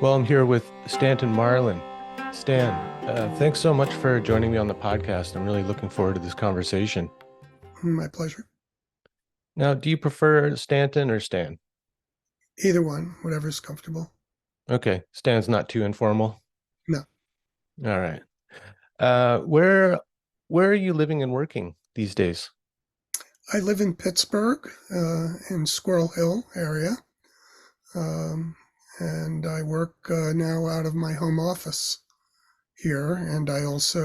Well, I'm here with Stanton Marlan. Stan, thanks so much for joining me on the podcast. I'm really looking forward to this conversation. My pleasure. Now, do you prefer Stanton or Stan? Either one, whatever's comfortable. Okay, Stan's not too informal. No, All right. Where are you living and working these days? I live in Pittsburgh, in Squirrel Hill area, um, and I work now out of my home office here, and I also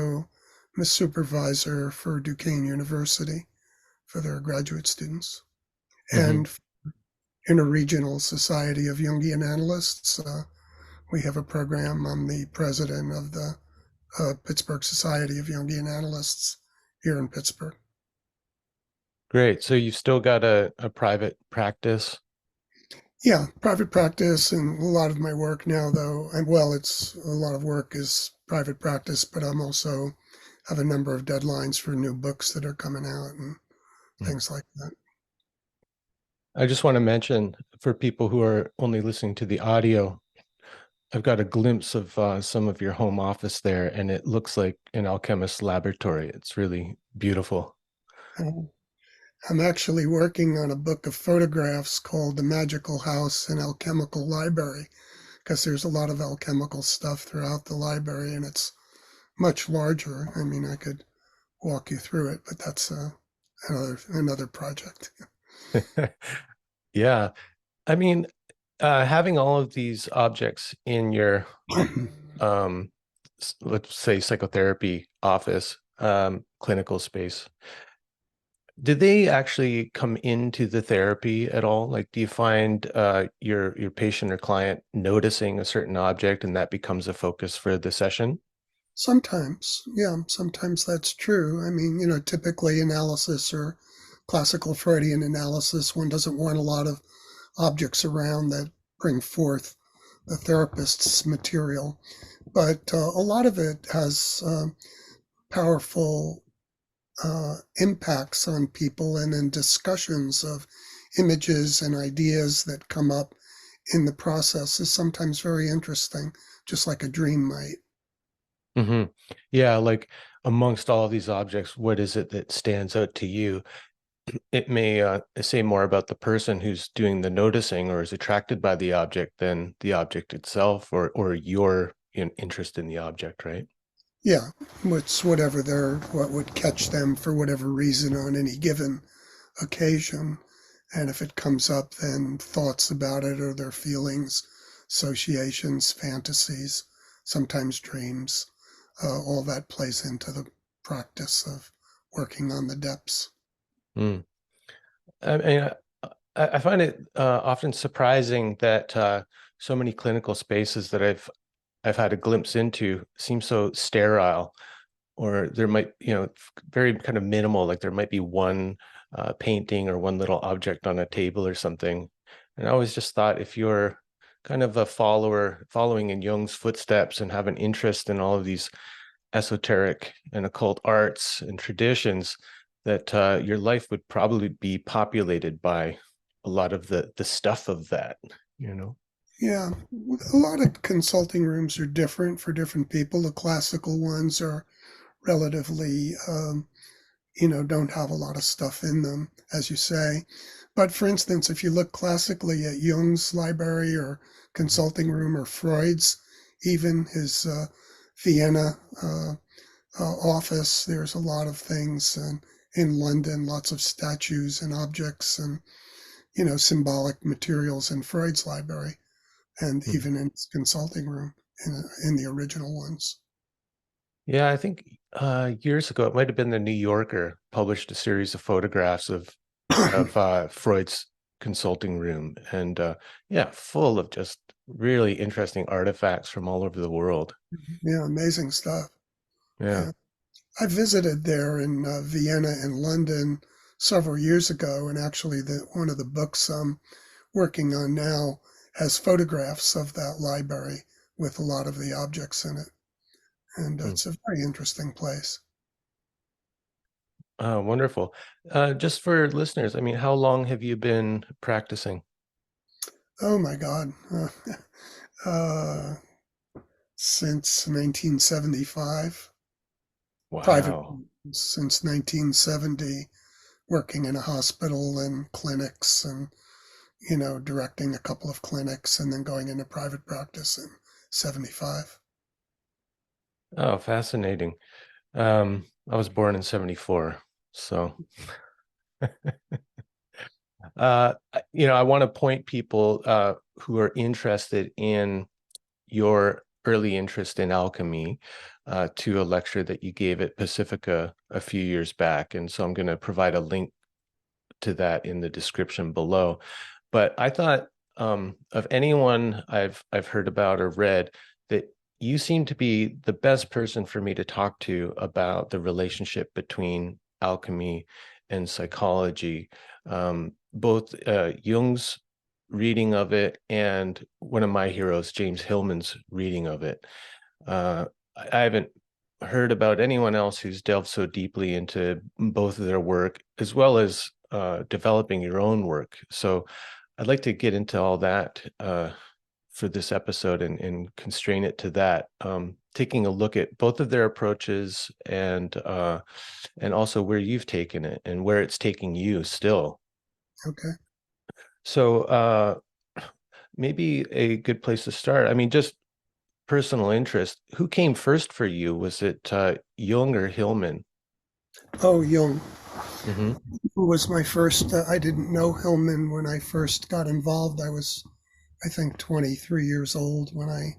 am a supervisor for Duquesne University for their graduate students, Hmm. and Interregional Society of Jungian Analysts. We have a program. I'm the president of the Pittsburgh Society of Jungian Analysts here in Pittsburgh. Great. So you've still got a private practice? Yeah, private practice, and a lot of my work now, though, and well, it's a lot of work is private practice, but I'm also have a number of deadlines for new books that are coming out and Hmm. things like that. I just want to mention for people who are only listening to the audio, I've got a glimpse of some of your home office there, and it looks like an alchemist's laboratory. It's really beautiful. Uh, I'm actually working on a book of photographs called The Magical House and Alchemical Library, because there's a lot of alchemical stuff throughout the library, and it's much larger. I mean, I could walk you through it, but that's another project. Yeah. I mean, having all of these objects in your, um, let's say, psychotherapy office, clinical space, did they actually come into the therapy at all? Like, do you find your patient or client noticing a certain object and that becomes a focus for the session? Sometimes, yeah, sometimes that's true. I mean, typically analysis or classical Freudian analysis, one doesn't want a lot of objects around that bring forth the therapist's material. But a lot of it has powerful impacts on people, and in discussions of images and ideas that come up in the process is sometimes very interesting, just like a dream might. Hmm. Yeah, like amongst all of these objects, what is it that stands out to you? It may say more about the person who's doing the noticing or is attracted by the object than the object itself or your interest in the object, right? Yeah, it's whatever what would catch them for whatever reason on any given occasion. And if it comes up, then thoughts about it or their feelings, associations, fantasies, sometimes dreams, all that plays into the practice of working on the depths. Mm. I mean, I find it often surprising that so many clinical spaces that I've had a glimpse into seem so sterile, or there might, very kind of minimal, like there might be one painting or one little object on a table or something. And I always just thought if you're kind of a following in Jung's footsteps and have an interest in all of these esoteric and occult arts and traditions, that your life would probably be populated by a lot of the stuff of that, you know? Yeah, a lot of consulting rooms are different for different people. The classical ones are relatively don't have a lot of stuff in them, as you say. But for instance, if you look classically at Jung's library or consulting room or Freud's, even his Vienna office, there's a lot of things. And in London, lots of statues and objects and, symbolic materials in Freud's library and Mhm. even in his consulting room in the original ones. Yeah, I think years ago, it might have been the New Yorker published a series of photographs of Freud's consulting room, and yeah, full of just really interesting artifacts from all over the world. Yeah, amazing stuff. Yeah. Yeah. I visited there in Vienna and London several years ago, and actually, one of the books I'm working on now has photographs of that library with a lot of the objects in it, and Mm. it's a very interesting place. Wonderful. Just for listeners, I mean, how long have you been practicing? Oh my God, uh, since 1975, private Wow. since 1970, working in a hospital and clinics and, directing a couple of clinics and then going into private practice in 75. Oh, fascinating. I was born in 74, so I want to point people who are interested in your early interest in alchemy to a lecture that you gave at Pacifica a few years back. And so I'm going to provide a link to that in the description below. But I thought of anyone I've heard about or read, that you seem to be the best person for me to talk to about the relationship between alchemy and psychology. Both Jung's reading of it and one of my heroes, James Hillman's reading of it. I haven't heard about anyone else who's delved so deeply into both of their work, as well as developing your own work. So I'd like to get into all that for this episode and constrain it to that, taking a look at both of their approaches and also where you've taken it and where it's taking you still. Okay. So maybe a good place to start. I mean, just personal interest. Who came first for you? Was it Jung or Hillman? Oh, Jung Hmm. was my first. I didn't know Hillman when I first got involved. I was, I think, 23 years old when I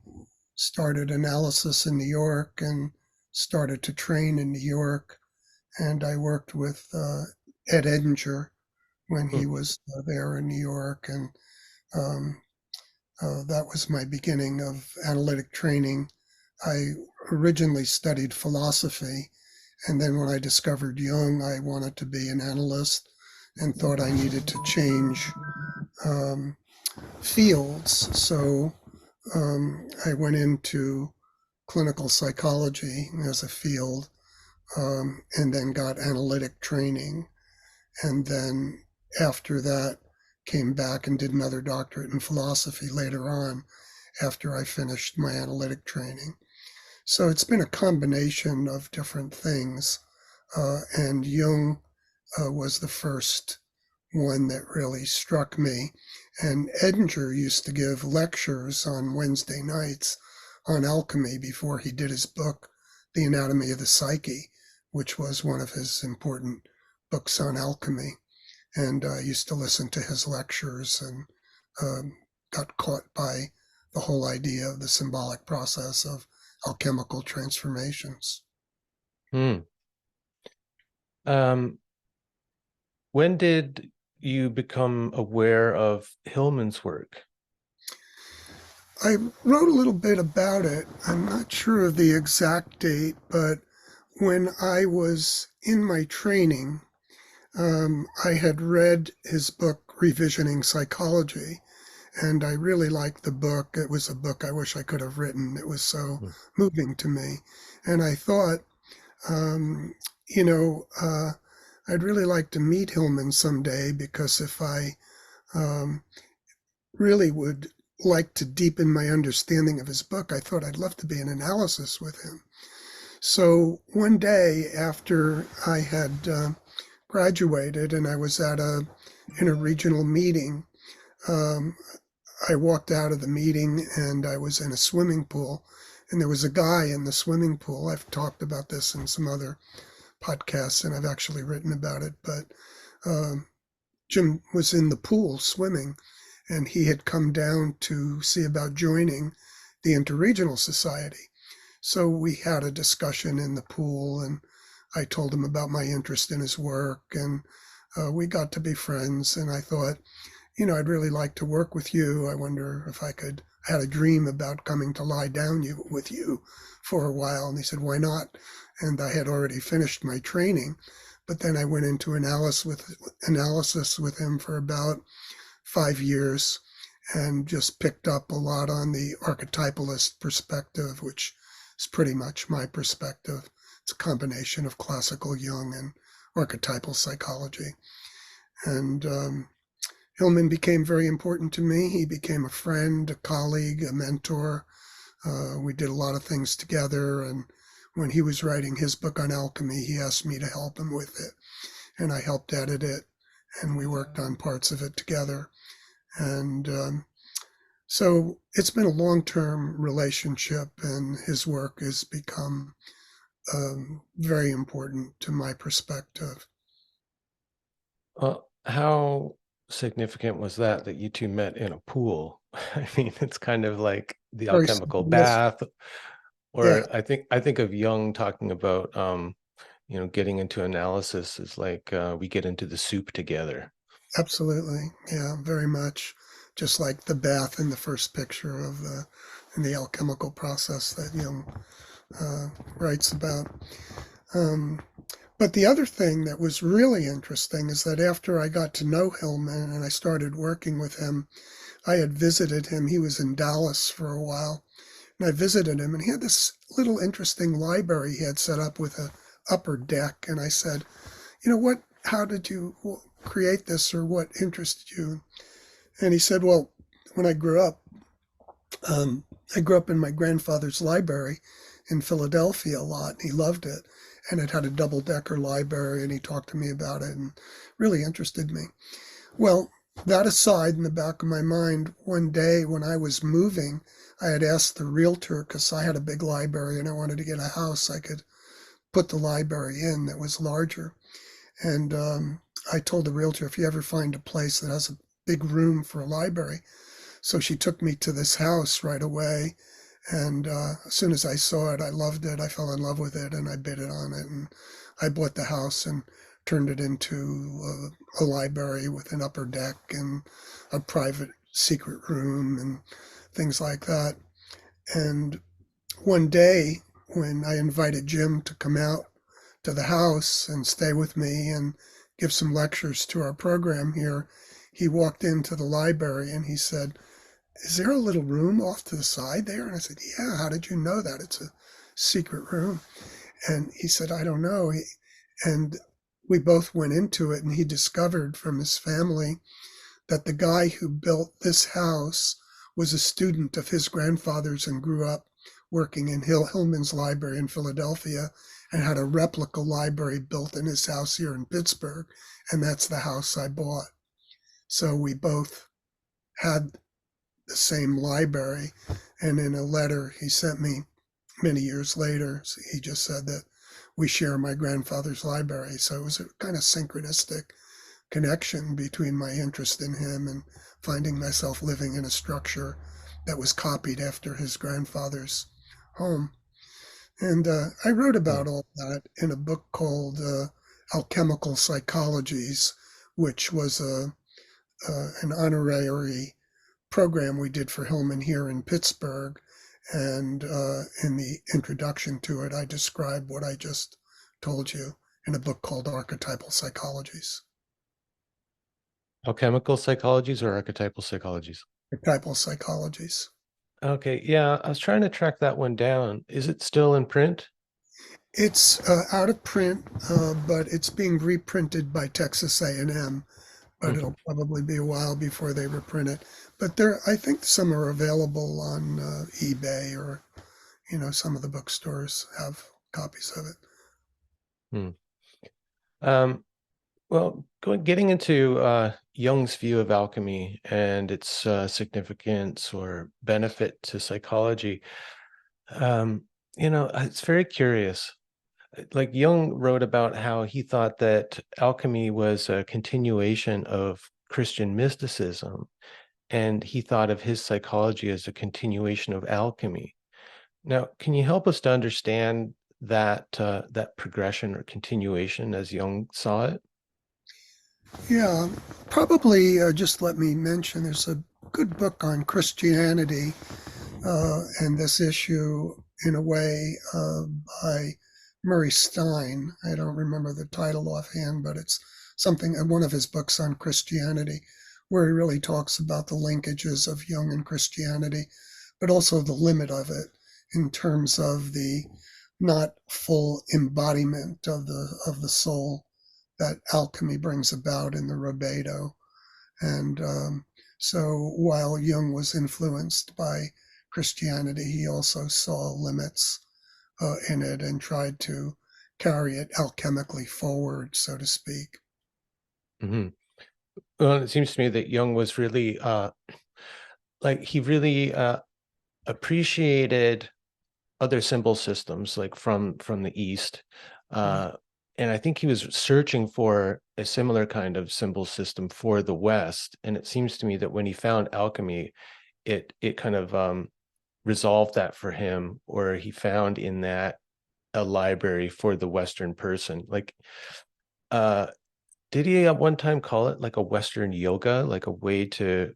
started analysis in New York and started to train in New York. And I worked with Ed Edinger when he was there in New York. And um, that was my beginning of analytic training. I originally studied philosophy. And then when I discovered Jung, I wanted to be an analyst and thought I needed to change um, fields. So I went into clinical psychology as a field, and then got analytic training. And then after that, came back and did another doctorate in philosophy later on after I finished my analytic training. So it's been a combination of different things. And Jung was the first one that really struck me. And Edinger used to give lectures on Wednesday nights on alchemy before he did his book, The Anatomy of the Psyche, which was one of his important books on alchemy. And I used to listen to his lectures and got caught by the whole idea of the symbolic process of alchemical transformations. Hmm. Um, when did you become aware of Hillman's work? I wrote a little bit about it. I'm not sure of the exact date, but when I was in my training, I had read his book, Revisioning Psychology, and I really liked the book. It was a book I wish I could have written. It was so Hmm. moving to me. And I thought, um, you know, uh, I'd really like to meet Hillman someday because if I um, really would like to deepen my understanding of his book, I thought I'd love to be in analysis with him. So one day after I had graduated and I was in a regional meeting, um, I walked out of the meeting and I was in a swimming pool, and there was a guy in the swimming pool. I've talked about this in some other podcasts, and I've actually written about it. But Jim was in the pool swimming, and he had come down to see about joining the Interregional Society. So we had a discussion in the pool, and I told him about my interest in his work, and we got to be friends. And I thought, I'd really like to work with you. I wonder if I could. I had a dream about coming to lie down with you for a while. And he said, why not? And I had already finished my training. But then I went into analysis with him for about 5 years and just picked up a lot on the archetypalist perspective, which is pretty much my perspective. It's a combination of classical Jung and archetypal psychology. And Hillman became very important to me. He became a friend, a colleague, a mentor. We did a lot of things together. And when he was writing his book on alchemy, he asked me to help him with it. And I helped edit it. And we worked on parts of it together. And so it's been a long term relationship, and his work has become very important to my perspective. How significant was that you two met in a pool? I mean, it's kind of like the Very alchemical synchronistic. bath, Yeah, or I think of Jung talking about getting into analysis is like we get into the soup together. absolutely. Yeah, very much. Just like the bath in the first picture of in the alchemical process that Jung uh, writes about. Um, but the other thing that was really interesting is that after I got to know Hillman and I started working with him, I had visited him. He was in Dallas for a while, and I visited him, and he had this little interesting library he had set up with a upper deck. And I said, you know what? How did you create this, or what interested you? And he said, well, when um, I grew up in my grandfather's library in Philadelphia a lot, and he loved it. And it had a double decker library, and he talked to me about it and really interested me. Well, that aside, in the back of my mind, one day when I was moving, I had asked the realtor, because I had a big library and I wanted to get a house I could put the library in that was larger. And I told the realtor, if you ever find a place that has a big room for a library. So she took me to this house right away. And as soon as I saw it, I loved it. I fell in love with it, and I bid it on it. And I bought the house and turned it into a library with an upper deck and a private secret room and things like that. And one day, when I invited Jim to come out to the house and stay with me and give some lectures to our program here, he walked into the library and he said, is there a little room off to the side there? And I said, yeah, how did you know that? It's a secret room. And he said, I don't know. And we both went into it, and he discovered from his family that the guy who built this house was a student of his grandfather's and grew up working in Hillman's library in Philadelphia, and had a replica library built in his house here in Pittsburgh. And that's the house I bought. So we both had the same library. And in a letter he sent me many years later, he just said that we share my grandfather's library. So it was a kind of synchronistic connection between my interest in him and finding myself living in a structure that was copied after his grandfather's home. And I wrote Hmm. about all that in a book called Alchemical Psychologies, which was an honorary program we did for Hillman here in Pittsburgh. And in the introduction to it, I describe what I just told you in a book called Archetypal Psychologies. Alchemical psychologies or archetypal psychologies? Archetypal Psychologies. Okay, yeah, I was trying to track that one down. Is it still in print? It's out of print, but it's being reprinted by Texas A&M. But Mhm. it'll probably be a while before they reprint it. But there, I think some are available on eBay, or some of the bookstores have copies of it. Hmm. Um, well, getting into Jung's view of alchemy and its significance or benefit to psychology, um, it's very curious. Like Jung wrote about how he thought that alchemy was a continuation of Christian mysticism, and he thought of his psychology as a continuation of alchemy. Now, can you help us to understand that progression or continuation as Jung saw it? Yeah, probably just let me mention there's a good book on Christianity and this issue in a way by Murray Stein. I don't remember the title offhand, but it's something, one of his books on Christianity, where he really talks about the linkages of Jung and Christianity, but also the limit of it in terms of the not full embodiment of the soul that alchemy brings about in the rubedo. And so while Jung was influenced by Christianity, he also saw limits in it and tried to carry it alchemically forward, so to speak. Hmm. Well, it seems to me that Jung was really like he really appreciated other symbol systems like from the East. Right. Uh, and I think he was searching for a similar kind of symbol system for the West. And it seems to me that when he found alchemy, it kind of resolved that for him, or he found in that a library for the Western person. Like, uh, did he at one time call it like a Western yoga, like a way to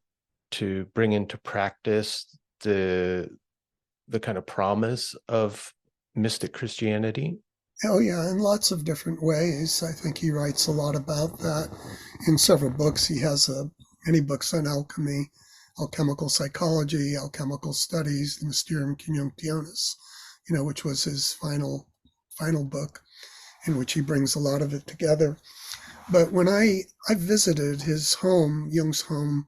bring into practice the kind of promise of mystic Christianity? Oh, yeah, in lots of different ways. I think he writes a lot about that in several books. He has many books on alchemy, alchemical psychology, alchemical studies, the Mysterium Conjunctionis, which was his final book, in which he brings a lot of it together. But when I visited his home, Jung's home,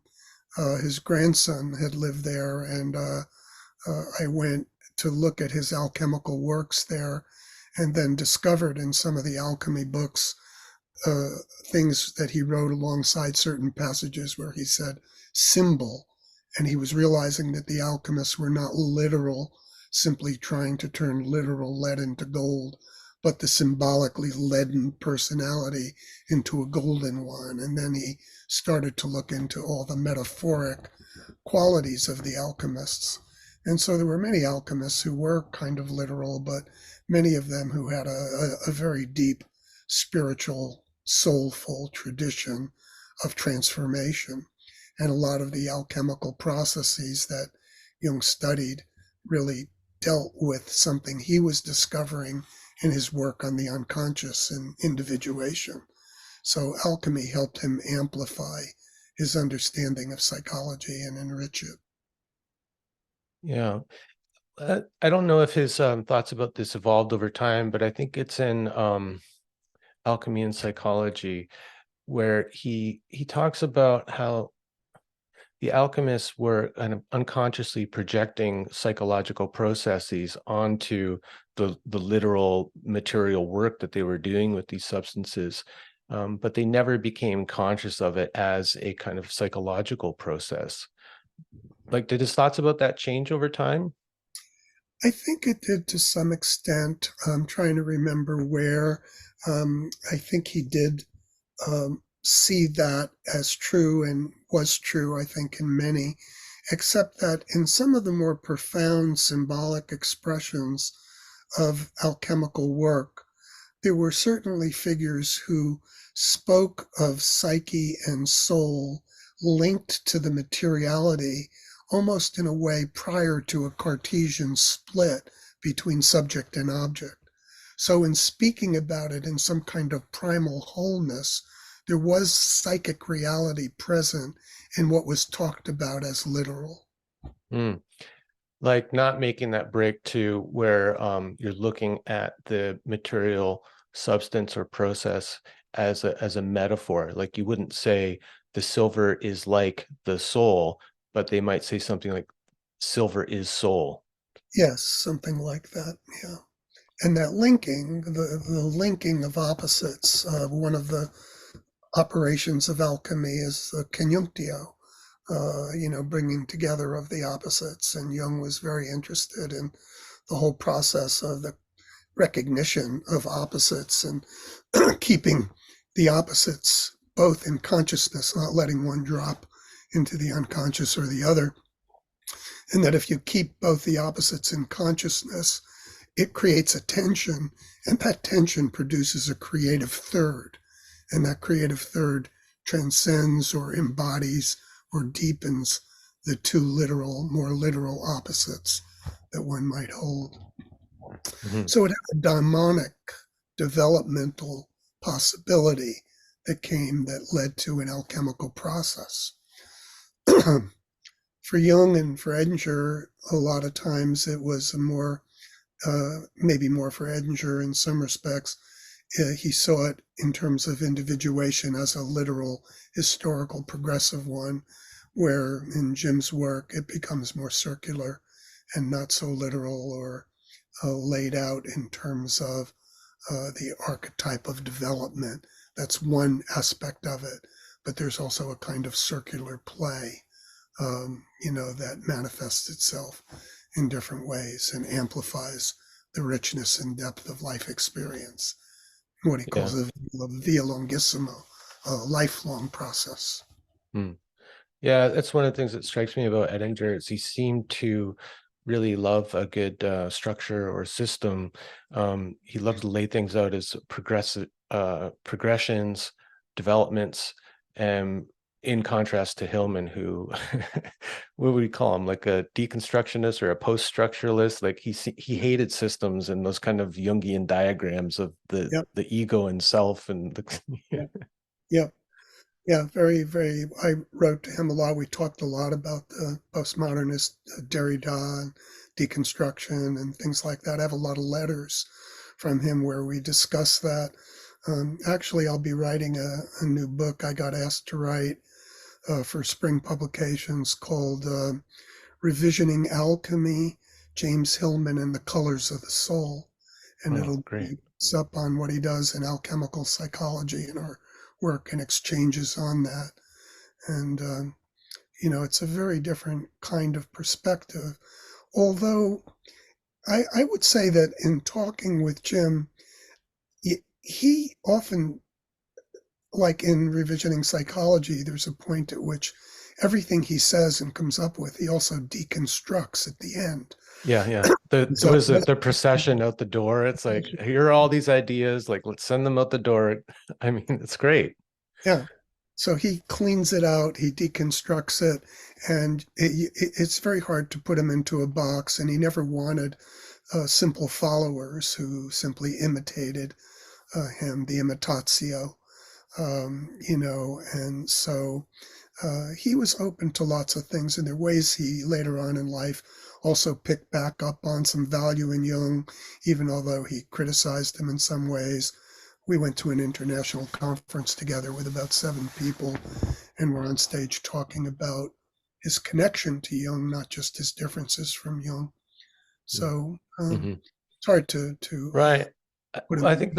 his grandson had lived there, and I went to look at his alchemical works there, and then discovered in some of the alchemy books uh, things that he wrote alongside certain passages where he said symbol, and he was realizing that the alchemists were not literal, simply trying to turn literal lead into gold, but the symbolically leaden personality into a golden one. And then he started to look into all the metaphoric qualities of the alchemists. And so there were many alchemists who were kind of literal, but many of them who had a very deep spiritual, soulful tradition of transformation. And a lot of the alchemical processes that Jung studied really dealt with something he was discovering in his work on the unconscious and individuation. So alchemy helped him amplify his understanding of psychology and enrich it. Yeah. I don't know if his thoughts about this evolved over time, but I think it's in Alchemy and Psychology where he talks about how the alchemists were kind of unconsciously projecting psychological processes onto the literal material work that they were doing with these substances, but they never became conscious of it as a kind of psychological process. Like, did his thoughts about that change over time? I think it did to some extent. I'm trying to remember where. I think he did see that as true and was true, I think, in many, except that in some of the more profound symbolic expressions of alchemical work, there were certainly figures who spoke of psyche and soul linked to the materiality almost in a way prior to a Cartesian split between subject and object. So, in speaking about it in some kind of primal wholeness, there was psychic reality present in what was talked about as literal. Hmm. Like not making that break to where you're looking at the material substance or process as a metaphor. Like you wouldn't say the silver is like the soul, but they might say something like silver is soul. Yes, something like that. Yeah. And that linking, the linking of opposites, one of the operations of alchemy is the conjunctio, bringing together of the opposites. And Jung was very interested in the whole process of the recognition of opposites and keeping the opposites both in consciousness, not letting one drop into the unconscious or the other. And that if you keep both the opposites in consciousness, it creates a tension, and that tension produces a creative third. And that creative third transcends or embodies or deepens the two more literal opposites that one might hold. Mhm. So it had a daimonic developmental possibility that came that led to an alchemical process. For Jung and for Edinger, a lot of times it was maybe more for Edinger in some respects, he saw it in terms of individuation as a literal, historical, progressive one, where in Jim's work it becomes more circular and not so literal or laid out in terms of the archetype of development. That's one aspect of it, but there's also a kind of circular play, that manifests itself in different ways and amplifies the richness and depth of life experience. What he Yeah. calls a via longissimo, a lifelong process. Hmm. Yeah, that's one of the things that strikes me about Edinger is he seemed to really love a good structure or system. He loved to lay things out as progressive progressions, developments, and in contrast to Hillman, who what would we call him, like a deconstructionist or a post-structuralist? Like he hated systems and those kind of Jungian diagrams of Yep, the ego and self and the yep, yep. Yeah, very, very. I wrote to him a lot. We talked a lot about the postmodernist Derrida and deconstruction and things like that. I have a lot of letters from him where we discuss that. Actually, I'll be writing a new book I got asked to write for spring publications called Revisioning Alchemy, James Hillman and the Colors of the Soul. And oh, it'll great. be up on what he does in alchemical psychology and our work and exchanges on that. And, it's a very different kind of perspective. Although I would say that in talking with Jim, he often, like in revisioning psychology, there's a point at which everything he says and comes up with, he also deconstructs at the end. Yeah, yeah. The So was it the procession out the door? It's like, here are all these ideas, like let's send them out the door. I mean, it's great. yeah, so he cleans it out, he deconstructs it, and it's very hard to put him into a box. And he never wanted simple followers who simply imitated him, the imitatio, and so he was open to lots of things. And there are ways he later on in life also picked back up on some value in Jung, even although he criticized him in some ways. We went to an international conference together with about 7 people, and we're on stage talking about his connection to Jung, not just his differences from Jung. So Mm-hmm. it's hard to Right. put him I in. think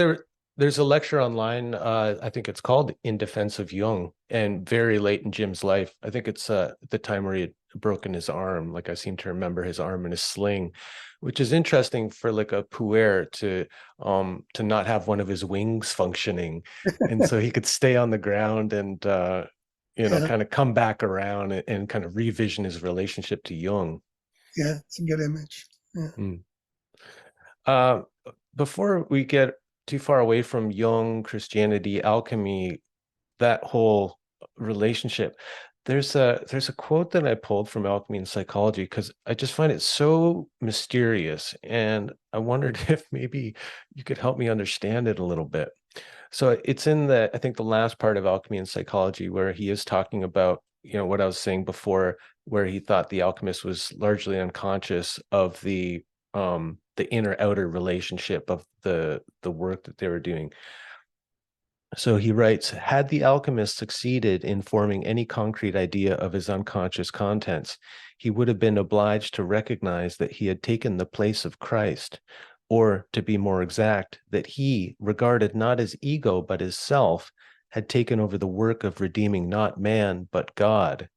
there's a lecture online. I think it's called In Defense of Jung, and very late in Jim's life. I think it's the time where he had broken his arm. Like I seem to remember his arm in a sling, which is interesting for like a puer to not have one of his wings functioning, and so he could stay on the ground and Yeah, kind of come back around and kind of revision his relationship to Jung. yeah, it's a good image. Yeah, Mm. Uh, Before we get too far away from Jung, Christianity, alchemy, that whole relationship, there's a quote that I pulled from Alchemy and Psychology because I just find it so mysterious, and I wondered if maybe you could help me understand it a little bit. So it's in I think the last part of Alchemy and Psychology where he is talking about, what I was saying before, where he thought the alchemist was largely unconscious of the inner outer relationship of the work that they were doing. So he writes, had the alchemist succeeded in forming any concrete idea of his unconscious contents, he would have been obliged to recognize that he had taken the place of Christ, or to be more exact, that he, regarded not as ego but as self, had taken over the work of redeeming not man but God.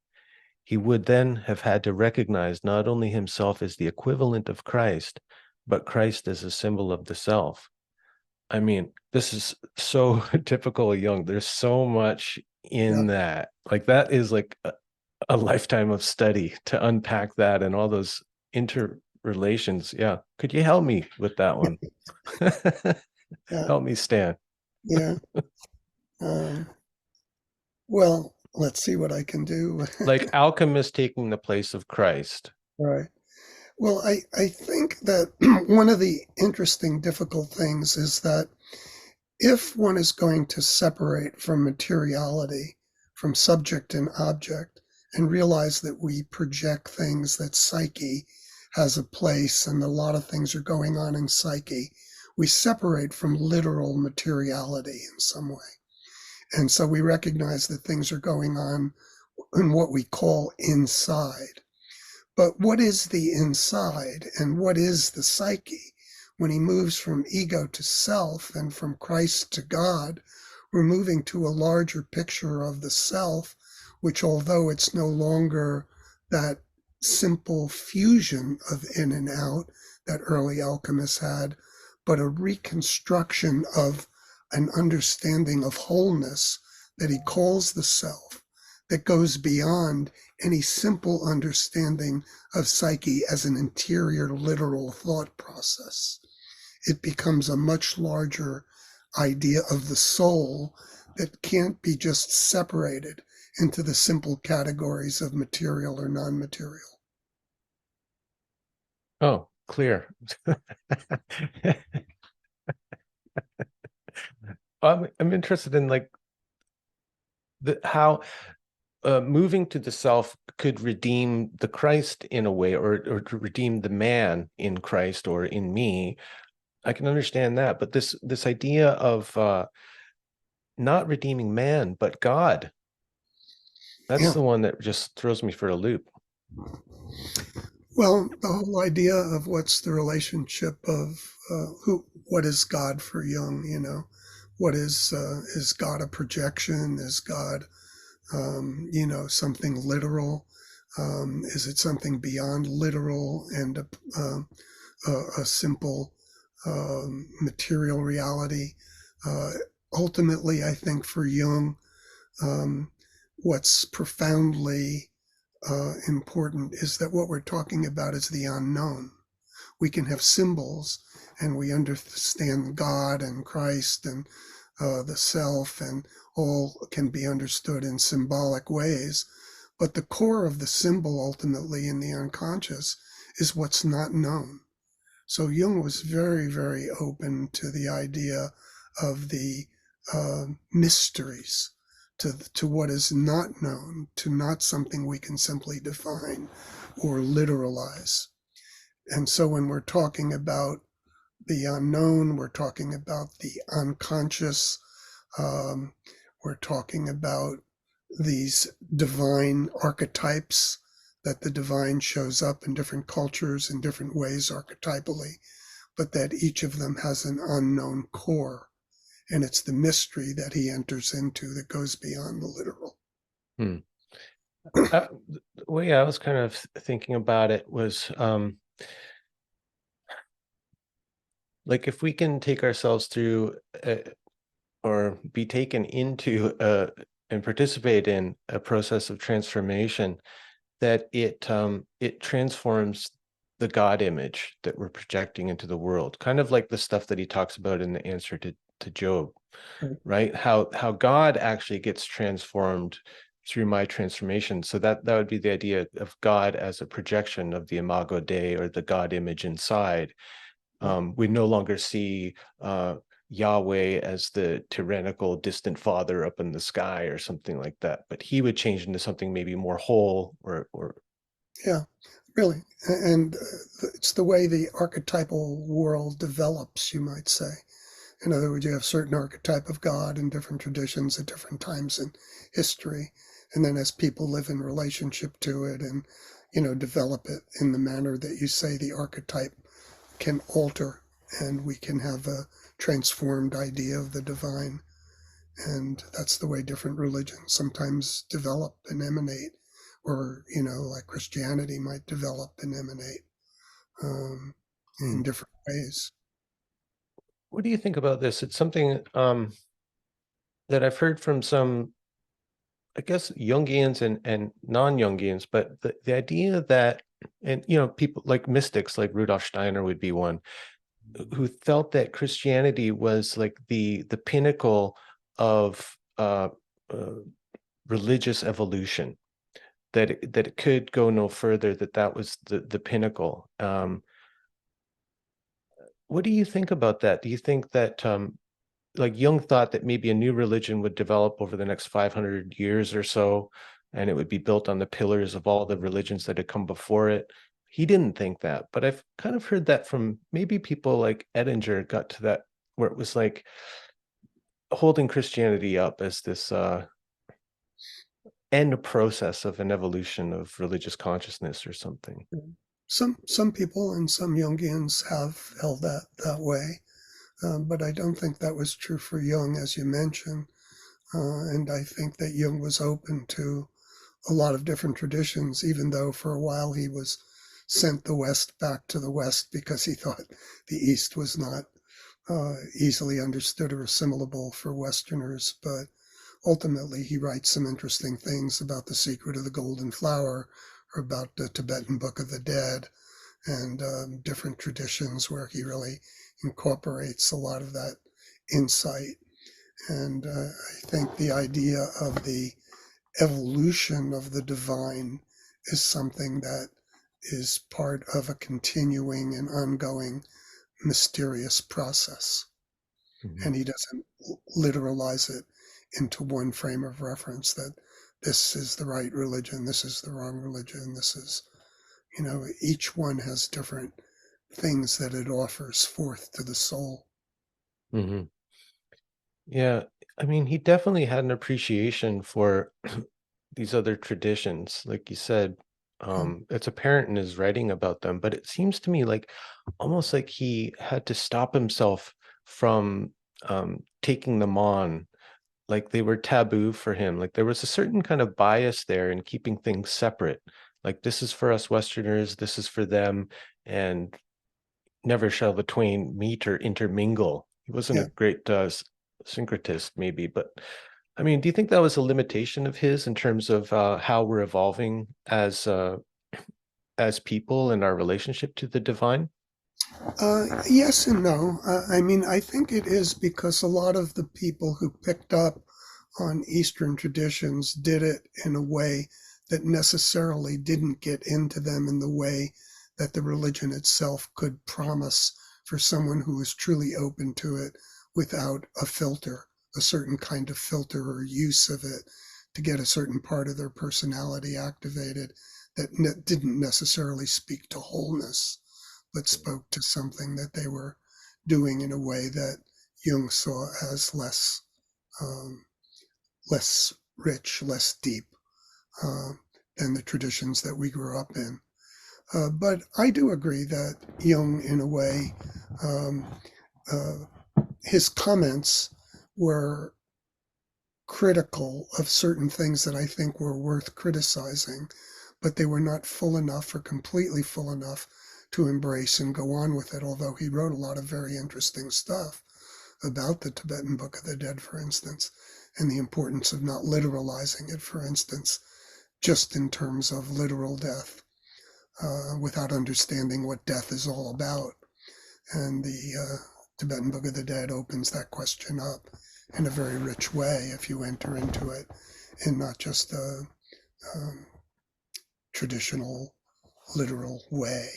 He would then have had to recognize not only himself as the equivalent of Christ, but Christ as a symbol of the self. I mean, this is so typical of Jung. There's so much yeah, in that. Like that is like a lifetime of study to unpack that and all those interrelations. Yeah. Could you help me with that one? yeah, Help me, Stan. yeah. Um, well, let's see what I can do. Like alchemist taking the place of Christ. Right. Well, I think that one of the interesting, difficult things is that if one is going to separate from materiality, from subject and object, and realize that we project things, that psyche has a place and a lot of things are going on in psyche, we separate from literal materiality in some way. And so we recognize that things are going on in what we call inside. But what is the inside and what is the psyche? When he moves from ego to self and from Christ to God, we're moving to a larger picture of the self, which, although it's no longer that simple fusion of in and out that early alchemists had, but a reconstruction of an understanding of wholeness that he calls the self, that goes beyond any simple understanding of psyche as an interior literal thought process. It becomes a much larger idea of the soul that can't be just separated into the simple categories of material or non-material. Oh, clear. I'm interested in like how moving to the self could redeem the Christ in a way, or to redeem the man in Christ or in me. I can understand that, but this idea of not redeeming man, but God, that's Yeah. the one that just throws me for a loop. Well, the whole idea of what's the relationship of what is God for Jung? What is God a projection? Is God, something literal? Is it something beyond literal and a simple material reality? Ultimately, I think for Jung, what's profoundly important is that what we're talking about is the unknown. We can have symbols and we understand God and Christ and the self, and all can be understood in symbolic ways. But the core of the symbol ultimately in the unconscious is what's not known. So Jung was very, very open to the idea of the mysteries, to what is not known, to not something we can simply define or literalize. And so when we're talking about the unknown, we're talking about the unconscious, we're talking about these divine archetypes, that the divine shows up in different cultures in different ways archetypally, but that each of them has an unknown core. And it's the mystery that he enters into that goes beyond the literal. Hmm. The way I was kind of thinking about it was like if we can take ourselves through or be taken into and participate in a process of transformation, that it transforms the God image that we're projecting into the world, kind of like the stuff that he talks about in the answer to Job, right? How God actually gets transformed through my transformation. So that would be the idea of God as a projection of the Imago Dei, or the God image inside. We no longer see Yahweh as the tyrannical distant father up in the sky or something like that, but he would change into something maybe more whole, or Yeah, really. And it's the way the archetypal world develops, you might say. In other words, you have certain archetype of God in different traditions at different times in history. And then as people live in relationship to it and, develop it in the manner that you say, the archetype can alter and we can have a transformed idea of the divine. And that's the way different religions sometimes develop and emanate, or, like Christianity might develop and emanate in different ways. What do you think about this? It's something that I've heard from some, I guess, Jungians and non-Jungians, but the idea that, and people like mystics like Rudolf Steiner would be one, who felt that Christianity was like the pinnacle of religious evolution, that it could go no further, that was the pinnacle. What do you think about that? Do you think that like Jung thought that maybe a new religion would develop over the next 500 years or so, and it would be built on the pillars of all the religions that had come before it? he didn't think that, but I've kind of heard that from maybe people like Edinger got to that where it was like holding Christianity up as this end process of an evolution of religious consciousness or something. Some people and some Jungians have held that way, but I don't think that was true for Jung, as you mentioned. And I think that Jung was open to a lot of different traditions, even though for a while he was sent the West back to the West because he thought the East was not easily understood or assimilable for Westerners. But ultimately, he writes some interesting things about the secret of the golden flower or about the Tibetan Book of the Dead and different traditions where he really incorporates a lot of that insight. And I think the idea of the evolution of the divine is something that is part of a continuing and ongoing mysterious process. Mhm. And he doesn't literalize it into one frame of reference that this is the right religion, this is the wrong religion, this is, each one has different things that it offers forth to the soul. Mhm. Yeah, I mean, he definitely had an appreciation for these other traditions. Like you said, Yeah, it's apparent in his writing about them, but it seems to me like almost like he had to stop himself from taking them on. Like they were taboo for him. Like there was a certain kind of bias there in keeping things separate. Like this is for us Westerners, this is for them, and never shall the twain meet or intermingle. He wasn't a yeah. great syncretist, maybe, but I mean, do you think that was a limitation of his in terms of how we're evolving as people in our relationship to the divine? Yes and no. I mean, I think it is because a lot of the people who picked up on Eastern traditions did it in a way that necessarily didn't get into them in the way that the religion itself could promise for someone who was truly open to it without a filter, a certain kind of filter or use of it to get a certain part of their personality activated that didn't necessarily speak to wholeness, but spoke to something that they were doing in a way that Jung saw as um, less rich, less deep uh, than the traditions that we grew up in. But I do agree that Jung, in a way, um, uh, his comments were critical of certain things that I think were worth criticizing, but they were not full enough or completely full enough to embrace and go on with it, although he wrote a lot of very interesting stuff about the Tibetan Book of the Dead, for instance, and the importance of not literalizing it, for instance, just in terms of literal death, without understanding what death is all about. And the Tibetan Book of the Dead opens that question up in a very rich way if you enter into it in not just a um, traditional, literal way.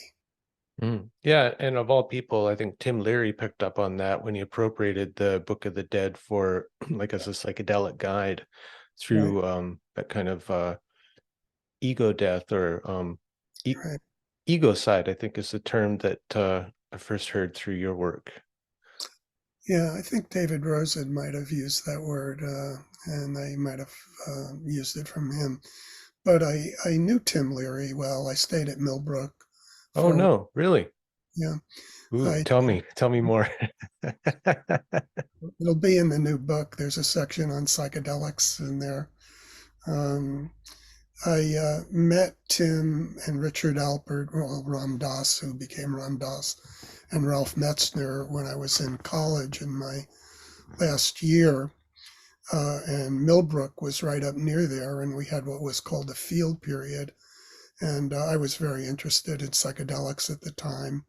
Yeah, and of all people, I think Tim Leary picked up on that when he appropriated the Book of the Dead for like as a psychedelic guide Right, through that kind of ego death or e right. ego side, I think is the term that I first heard through your work. Yeah, I think David Rosen might have used that word, and I might have used it from him. But I knew Tim Leary well. I stayed at Millbrook Oh for a while. no, really? Yeah, Ooh, I, tell me more. it'll be in the new book. There's a section on psychedelics in there. Um, I met Tim and Richard Alpert, well, Ram Dass, who became Ram Dass, and Ralph Metzner when I was in college in my last year. And Millbrook was right up near there, and we had what was called a field period. And I was very interested in psychedelics at the time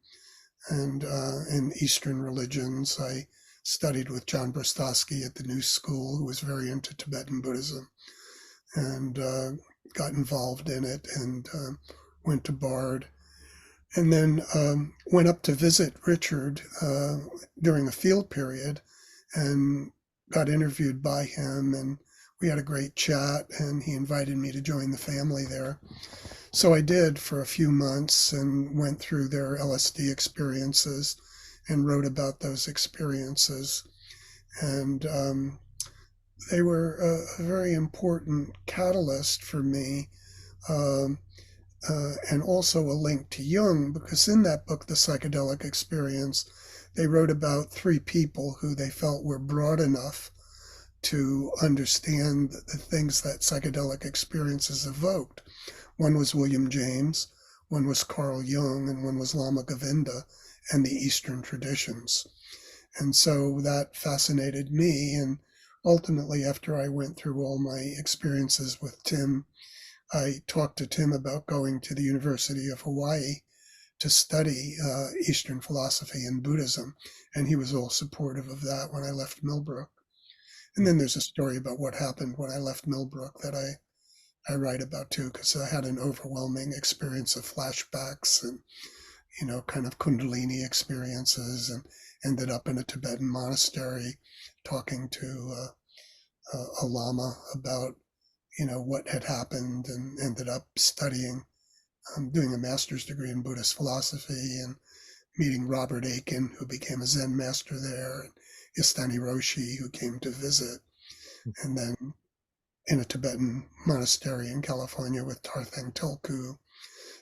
and in Eastern religions. I studied with John Brostowski at the New School, who was very into Tibetan Buddhism, and got involved in it and went to Bard. And then went up to visit Richard during a field period and got interviewed by him. And we had a great chat, and he invited me to join the family there. So I did for a few months and went through their LSD experiences and wrote about those experiences. And they were a very important catalyst for me, um, and also a link to Jung, because in that book, The Psychedelic Experience, they wrote about three people who they felt were broad enough to understand the things that psychedelic experiences evoked. One was William James, one was Carl Jung, and one was Lama Govinda and the Eastern traditions. And so that fascinated me. And ultimately, after I went through all my experiences with Tim, I talked to Tim about going to the University of Hawaii to study Eastern philosophy and Buddhism. And he was all supportive of that when I left Millbrook. And then there's a story about what happened when I left Millbrook that I write about too, because I had an overwhelming experience of flashbacks and, kind of Kundalini experiences, and ended up in a Tibetan monastery talking to a Lama about, what had happened, and ended up studying, doing a master's degree in Buddhist philosophy, and meeting Robert Aiken, who became a Zen master there, and Istani Roshi, who came to visit, and then in a Tibetan monastery in California with Tarthang Tulku.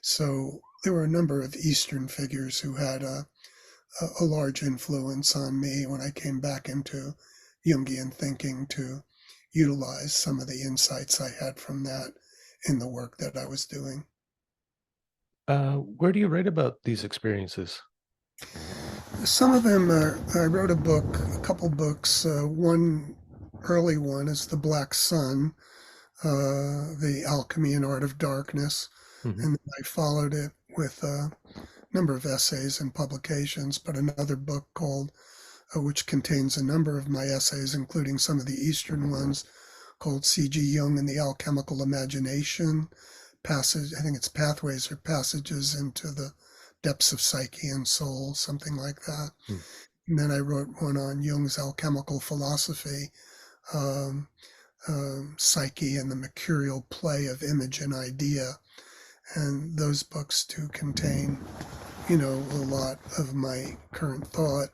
So there were a number of Eastern figures who had a large influence on me when I came back into Jungian thinking to utilize some of the insights I had from that in the work that I was doing. Where do you write about these experiences? Some of them I wrote a couple books. One early one is The Black Sun, The Alchemy and Art of Darkness. Hmm. And then I followed it with a number of essays and publications, but another book called, which contains a number of my essays, including some of the Eastern ones, called C.G. Jung and the Alchemical Imagination. I think it's Pathways or Passages into the Depths of Psyche and Soul, something like that. Hmm. And then I wrote one on Jung's alchemical philosophy, um, Psyche and the Mercurial Play of Image and Idea. And those books too contain, a lot of my current thought.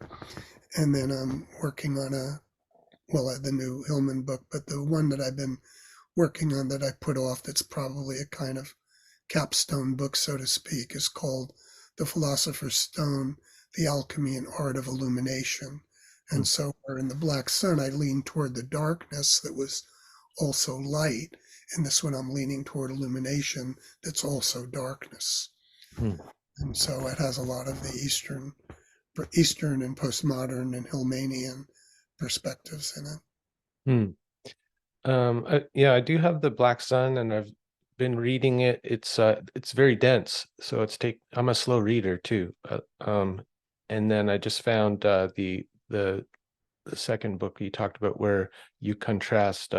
And then I'm working on the new Hillman book, but the one that I've been working on that I put off, that's probably a kind of capstone book, so to speak, is called The Philosopher's Stone, The Alchemy and Art of Illumination. Hmm. And so where in The Black Sun, I leaned toward the darkness that was also light. In this one, I'm leaning toward illumination that's also darkness. Hmm. And so it has a lot of the Eastern and postmodern and Hillmanian perspectives in it. Hmm. Yeah, I do have the Black Sun, and I've been reading it. It's very dense, so I'm a slow reader too. And then I just found the second book you talked about, where you contrast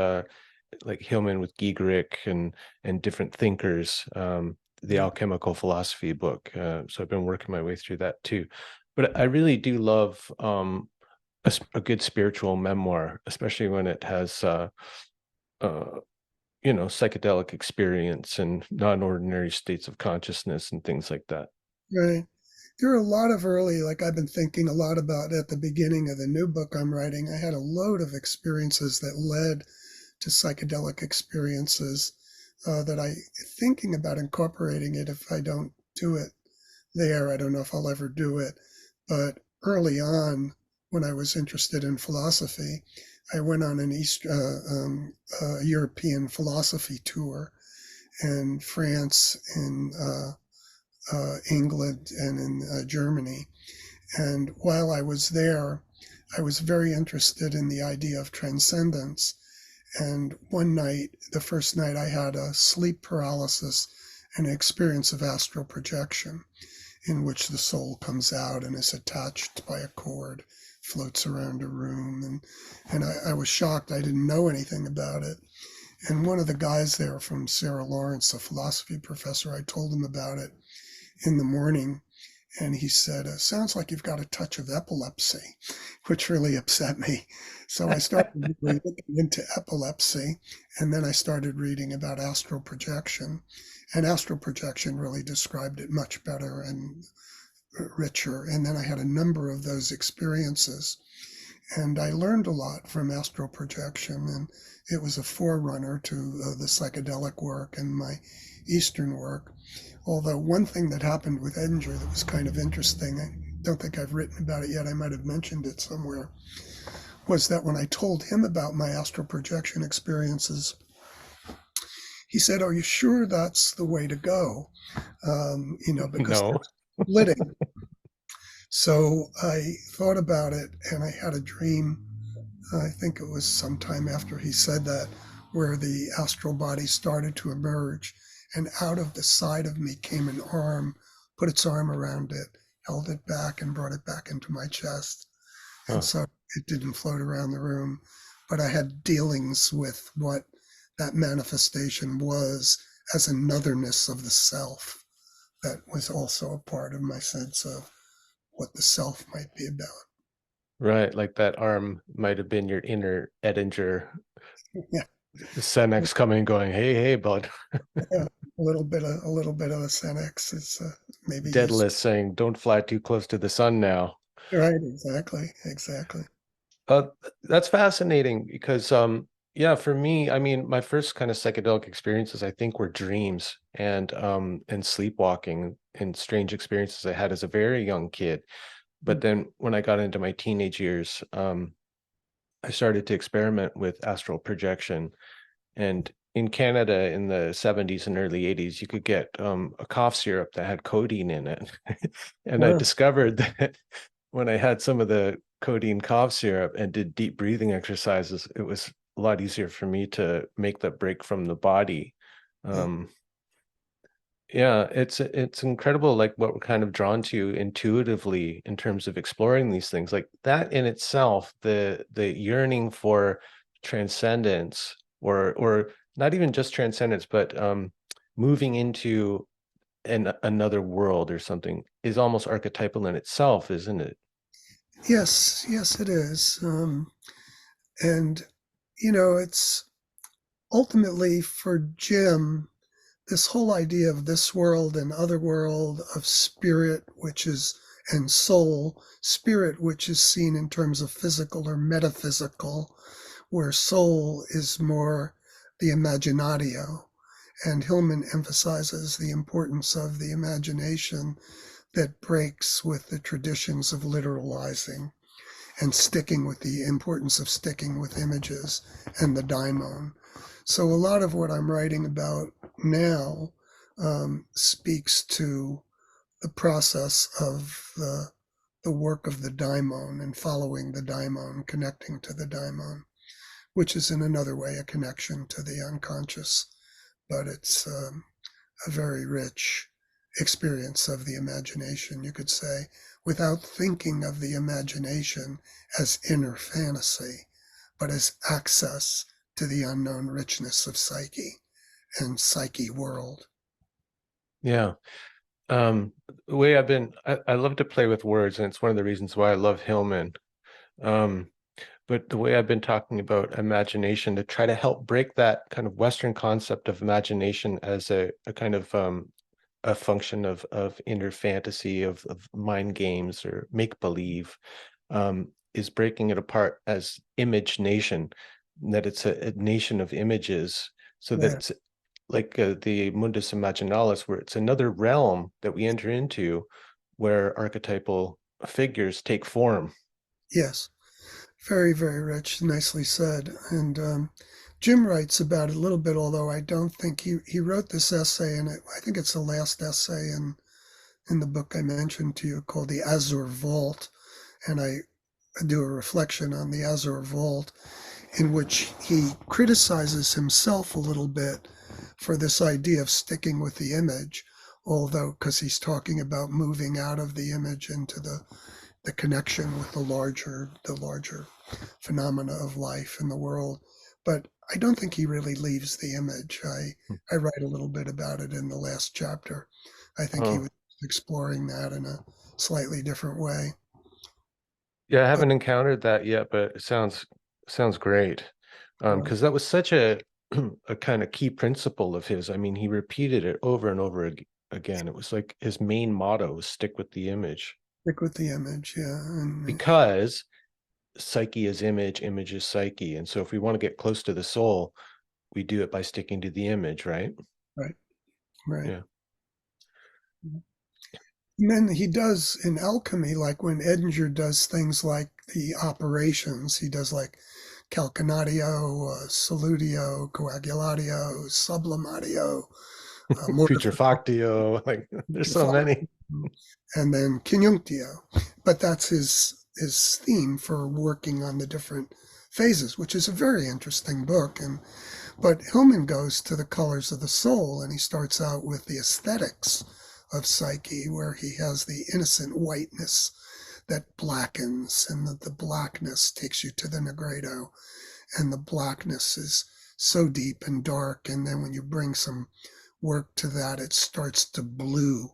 like Hillman with Giegerick and different thinkers, the Yeah. Alchemical Philosophy book. So I've been working my way through that too. But I really do love a good spiritual memoir, especially when it has uh, psychedelic experience and non-ordinary states of consciousness and things like that. Right. There are a lot of early, like I've been thinking a lot about at the beginning of the new book I'm writing. I had a load of experiences that led to psychedelic experiences that I thinking about incorporating it. If I don't do it there, I don't know if I'll ever do it. But early on, when I was interested in philosophy, I went on an European philosophy tour in France, in England, and in Germany. And while I was there, I was very interested in the idea of transcendence. And one night, the first night, I had a sleep paralysis and an experience of astral projection, in which the soul comes out and is attached by a cord, floats around a room. And I was shocked. I didn't know anything about it. And one of the guys there from Sarah Lawrence, a philosophy professor, I told him about it in the morning. And he said, sounds like you've got a touch of epilepsy, which really upset me. So I started really looking into epilepsy, and then I started reading about astral projection. And astral projection really described it much better and richer. And then I had a number of those experiences. And I learned a lot from astral projection, and it was a forerunner to the psychedelic work and my Eastern work. Although one thing that happened with Edinger that was kind of interesting, I don't think I've written about it yet, I might have mentioned it somewhere, was that when I told him about my astral projection experiences, he said, "Are you sure that's the way to go?" Because No. there's splitting. So I thought about it, and I had a dream. I think it was sometime after he said that, where the astral body started to emerge, and out of the side of me came an arm, put its arm around it, held it back, and brought it back into my chest. And Huh. so it didn't float around the room, but I had dealings with what that manifestation was as anotherness of the self. That was also a part of my sense of what the self might be about. Right, like that arm might have been your inner Edinger Yeah, Senex coming and going, hey, hey, bud. yeah, a little bit of the Senex is maybe useful. Daedalus saying, don't fly too close to the sun now. Right, exactly, exactly. Uh, that's fascinating because, yeah, for me, I mean, my first kind of psychedelic experiences, I think, were dreams and sleepwalking and strange experiences I had as a very young kid. But then when I got into my teenage years, I started to experiment with astral projection. And in Canada in the 70s and early 80s, you could get a cough syrup that had codeine in it. And I Wow. discovered that when I had some of the codeine cough syrup and did deep breathing exercises, it was a lot easier for me to make that break from the body. Yeah. Um, yeah, it's incredible like what we're kind of drawn to intuitively in terms of exploring these things. Like that in itself, the yearning for transcendence or not even just transcendence, but moving into another world or something is almost archetypal in itself, isn't it? Yes, yes, it is. And, it's ultimately for Jim, this whole idea of this world and other world, of spirit, and soul, spirit, which is seen in terms of physical or metaphysical, where soul is more the imaginatio. And Hillman emphasizes the importance of the imagination that breaks with the traditions of literalizing and sticking with the importance of sticking with images and the daimon. So a lot of what I'm writing about now speaks to the process of the work of the daimon and following the daimon, connecting to the daimon, which is in another way a connection to the unconscious, but it's a very rich experience of the imagination, you could say, without thinking of the imagination as inner fantasy, but as access to the unknown richness of psyche and psyche world. Yeah. Um, the way I love to play with words, and it's one of the reasons why I love Hillman. Um, but the way I've been talking about imagination to try to help break that kind of Western concept of imagination as a kind of a function of inner fantasy of mind games or make believe, is breaking it apart as image nation, that it's a nation of images, so that Yeah. it's like the mundus imaginalis, where it's another realm that we enter into where archetypal figures take form. Yes. Very, very rich. Nicely said. And Jim writes about it a little bit, although I don't think he wrote this essay, and I think it's the last essay in the book I mentioned to you called The Azure Vault. And I do a reflection on the Azure Vault in which he criticizes himself a little bit for this idea of sticking with the image, although because he's talking about moving out of the image into the connection with the larger phenomena of life in the world. But I don't think he really leaves the image. I write a little bit about it in the last chapter. I think he Oh, was exploring that in a slightly different way. Yeah, I But haven't encountered that yet, but it sounds great. uh, Because that was such a a kind of key principle of his. I mean, he repeated it over and over again. It was like his main motto was stick with the image stick with the image, yeah, and because psyche is image, image is psyche. And so if we want to get close to the soul, we do it by sticking to the image, right? right, right. Yeah. And then he does in alchemy, like when Edinger does things like the operations, he does like calcinatio, solutio, coagulatio, sublimatio, Putrefactio, like there's so many. and then conjunctio. But that's his theme for working on the different phases, which is a very interesting book. And but Hillman goes to the colors of the soul, and he starts out with the aesthetics of psyche, where he has the innocent whiteness that blackens, and the blackness takes you to the negredo, and the blackness is so deep and dark, and then when you bring some work to that, it starts to blue,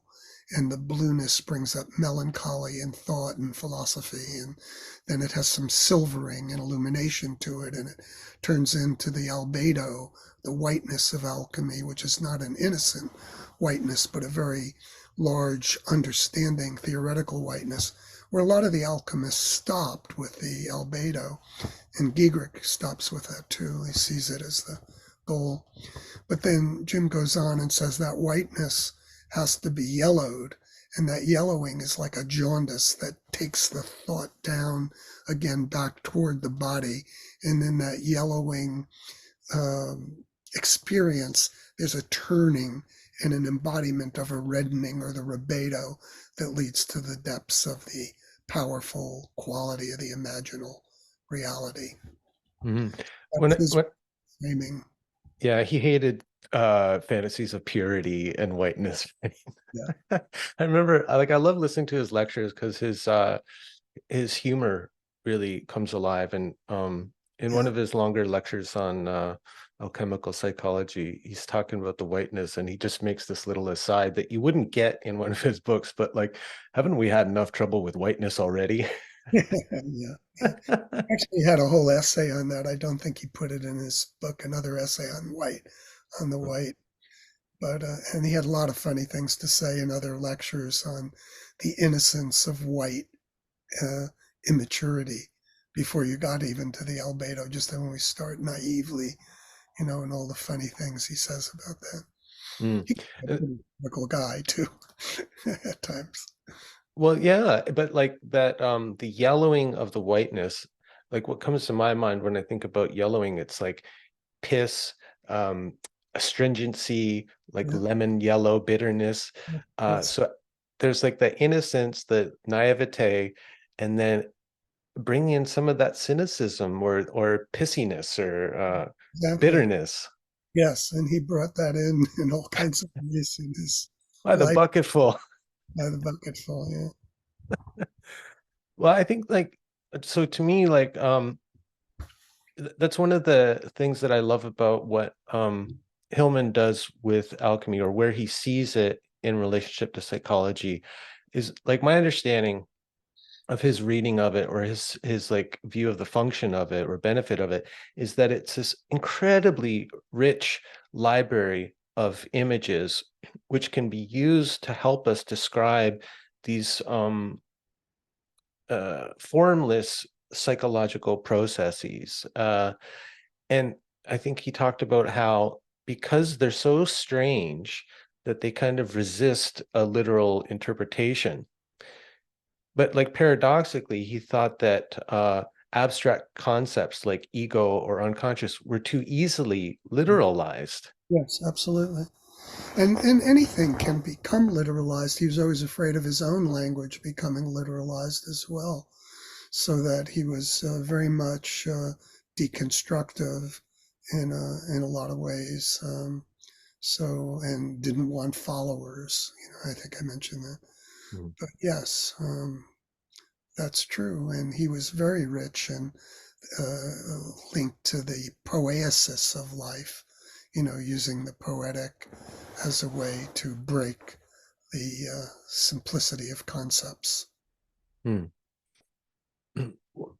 and the blueness brings up melancholy and thought and philosophy, and then it has some silvering and illumination to it, and it turns into the albedo, the whiteness of alchemy, which is not an innocent whiteness, but a very large, understanding, theoretical whiteness, where a lot of the alchemists stopped with the albedo, and Giegerick stops with that too. He sees it as the goal. But then Jim goes on and says that whiteness has to be yellowed, and that yellowing is like a jaundice that takes the thought down again back toward the body. And then that yellowing experience, there's a turning and an embodiment of a reddening or the rubedo that leads to the depths of the powerful quality of the imaginal reality. Mhm. That's his When framing. yeah, he hated fantasies of purity and whiteness. Yeah. I remember like I love listening to his lectures because his humor really comes alive. And in one Yeah. of his longer lectures on alchemical psychology, he's talking about the whiteness, and he just makes this little aside that you wouldn't get in one of his books, but like, haven't we had enough trouble with whiteness already? Yeah. Actually had a whole essay on that. I don't think he put it in his book, another essay on white, on the white. But and he had a lot of funny things to say in other lectures on the innocence of white uh, immaturity before you got even to the albedo, just when we start naively, and all the funny things he says about that. Mm. He's a pretty typical guy too, at times. Well, yeah, but like that, the yellowing of the whiteness, like what comes to my mind when I think about yellowing, it's like piss, astringency, like Yeah, lemon yellow bitterness. yes, So there's like the innocence, the naivete, and then bring in some of that cynicism or pissiness or exactly. bitterness. Yes, and he brought that in all kinds of ways in his By the life bucketful. by the bucketful. Yeah, Well, I think like so to me, like that's one of the things that I love about what Hillman does with alchemy, or where he sees it in relationship to psychology, is like my understanding of his reading of it, or his like view of the function of it or benefit of it, is that it's this incredibly rich library of images which can be used to help us describe these formless psychological processes. And I think he talked about how because they're so strange that they kind of resist a literal interpretation. But like paradoxically, he thought that abstract concepts like ego or unconscious were too easily literalized. yes, absolutely. And anything can become literalized. He was always afraid of his own language becoming literalized as well, so that he was very much deconstructive in a lot of ways. So and didn't want followers. I think I mentioned that. Mm. But yes, that's true. And he was very rich and linked to the poiesis of life. Using the poetic as a way to break simplicity of concepts. Hmm.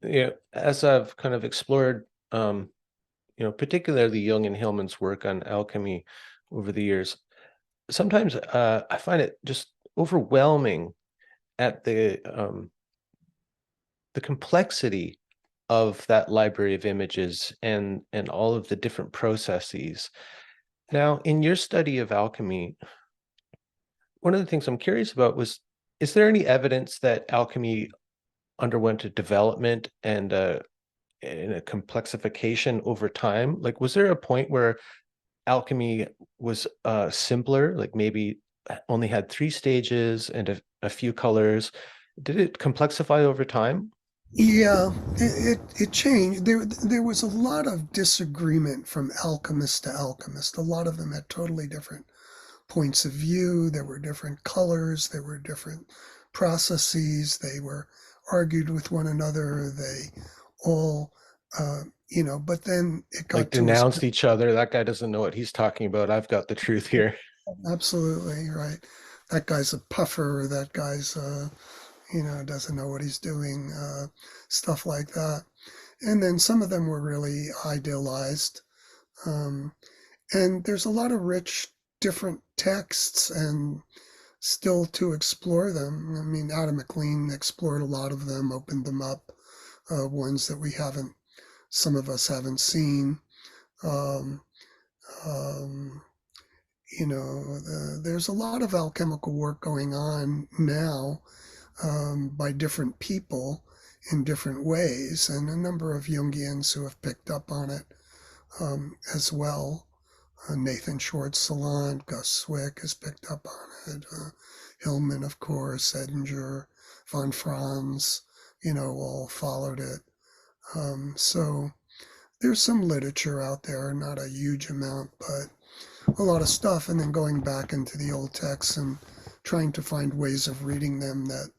Yeah, as I've kind of explored, particularly Jung and Hillman's work on alchemy over the years, sometimes I find it just overwhelming at the complexity of that library of images and all of the different processes. Now, in your study of alchemy, one of the things I'm curious about was, is there any evidence that alchemy underwent a development and a complexification over time? Like, was there a point where alchemy was simpler, like maybe only had three stages and a few colors? Did it complexify over time? Yeah, it changed. There was a lot of disagreement from alchemist to alchemist. A lot of them had totally different points of view. There were different colors. There were different processes. They were argued with one another. They all, but then it Like got to a denounced each other. That guy doesn't know what he's talking about. I've got the truth here. absolutely right. That guy's a puffer. That guy's, doesn't know what he's doing. Stuff like that. And then some of them were really idealized. Um, and there's a lot of rich, different texts and still to explore them. I mean, Adam McLean explored a lot of them, opened them up, ones that some of us haven't seen. Um, um, there's a lot of alchemical work going on now by different people in different ways, and a number of Jungians who have picked up on it as well. Nathan Schwartz Salant, Gus Swick has picked up on it. Hillman, of course, Edinger, von Franz, all followed it. So there's some literature out there, not a huge amount, but a lot of stuff. And then going back into the old texts and trying to find ways of reading them that,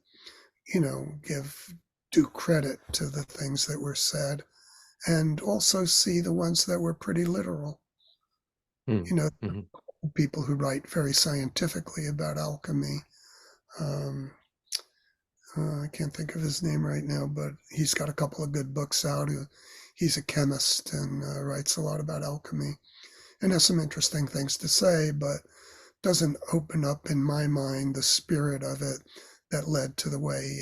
give due credit to the things that were said and also see the ones that were pretty literal. Hmm. You know, Mhm. people who write very scientifically about alchemy. Um, I can't think of his name right now, but he's got a couple of good books out. He's a chemist and writes a lot about alchemy and has some interesting things to say, but doesn't open up in my mind the spirit of it that led to the way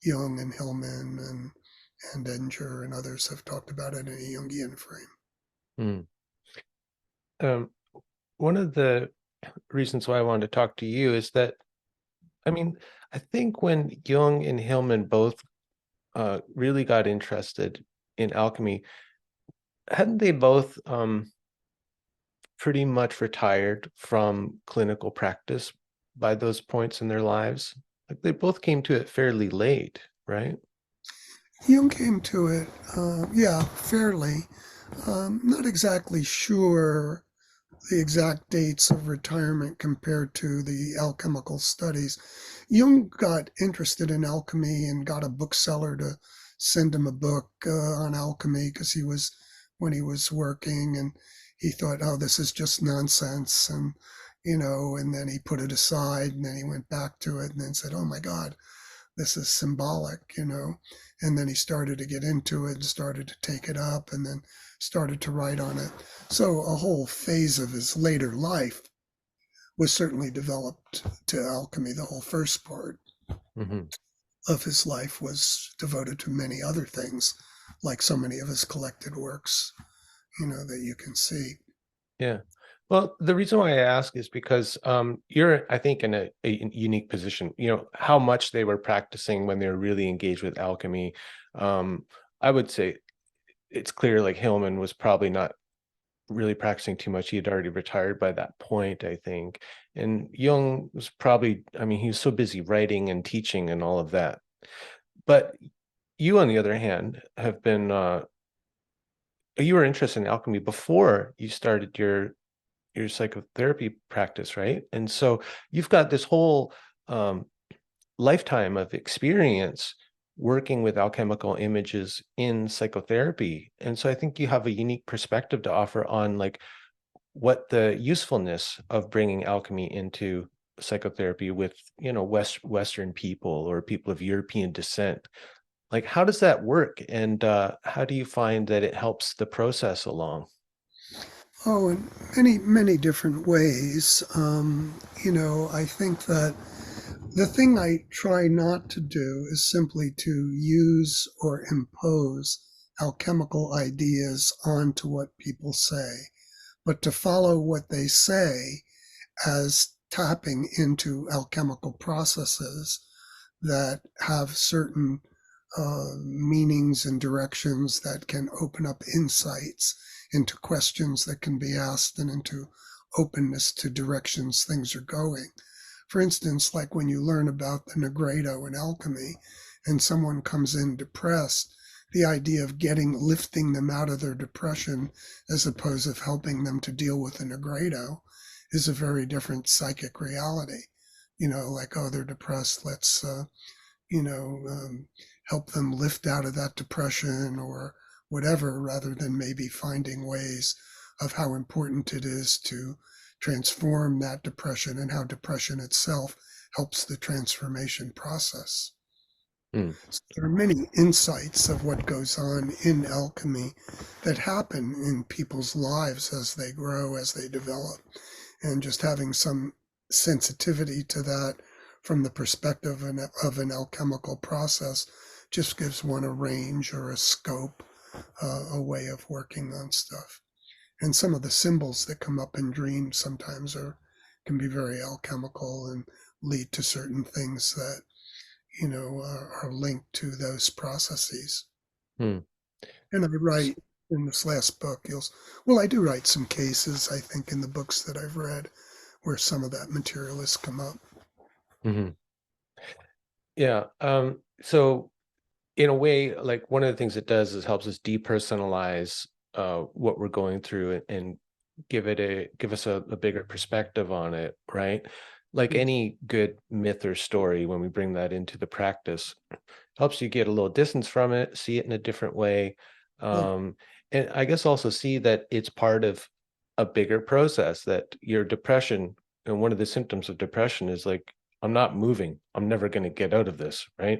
Jung and Hillman and Edinger and others have talked about it in a Jungian frame. Hmm. Um, One of the reasons why I wanted to talk to you is that, I mean, I think when Jung and Hillman both really got interested in alchemy, hadn't they both pretty much retired from clinical practice by those points in their lives? Like they both came to it fairly late, right? Jung came to it, yeah, fairly. Not exactly sure the exact dates of retirement compared to the alchemical studies. Jung got interested in alchemy and got a bookseller to send him a book on alchemy because when he was working, and he thought, oh, this is just nonsense. And then he put it aside, and then he went back to it and then said, oh my God, this is symbolic. And then he started to get into it and started to take it up and then started to write on it. So a whole phase of his later life was certainly developed to alchemy. The whole first part Hmm. of his life was devoted to many other things, like so many of his collected works, that you can see. Yeah. Well, the reason why I ask is because you're, I think, in a unique position. How much they were practicing when they were really engaged with alchemy. Um, I would say it's clear like Hillman was probably not really practicing too much. He had already retired by that point, I think. And Jung was probably, I mean, he was so busy writing and teaching and all of that. But you, on the other hand, have been you were interested in alchemy before you started your psychotherapy practice, right? And so you've got this whole um, lifetime of experience working with alchemical images in psychotherapy. And so I think you have a unique perspective to offer on like what the usefulness of bringing alchemy into psychotherapy with, Western people or people of European descent. Like, how does that work? And how do you find that it helps the process along? Oh, in many, many different ways. I think that the thing I try not to do is simply to use or impose alchemical ideas onto what people say, but to follow what they say as tapping into alchemical processes that have certain meanings and directions that can open up insights into questions that can be asked and into openness to directions things are going. For instance, like when you learn about the Negredo in alchemy and someone comes in depressed, the idea of lifting them out of their depression as opposed to helping them to deal with the Negredo is a very different psychic reality. Like, oh, they're depressed, let's you know, help them lift out of that depression or whatever, rather than maybe finding ways of how important it is to transform that depression and how depression itself helps the transformation process. Hmm. So there are many insights of what goes on in alchemy that happen in people's lives as they grow, as they develop, and just having some sensitivity to that from the perspective of an alchemical process just gives one a range or a scope, a way of working on stuff. And some of the symbols that come up in dreams sometimes can be very alchemical and lead to certain things that are linked to those processes. Hmm. And I write in this last book, I do write some cases, I think, in the books that I've read where some of that material has come up. Mhm. Yeah. So in a way, like one of the things it does is helps us depersonalize what we're going through and give us a bigger perspective on it, right? Like Yes. any good myth or story, when we bring that into the practice, helps you get a little distance from it, see it in a different way. Yeah. Um, and I guess also see that it's part of a bigger process, that your depression, and one of the symptoms of depression is like, I'm not moving. I'm never going to get out of this, right?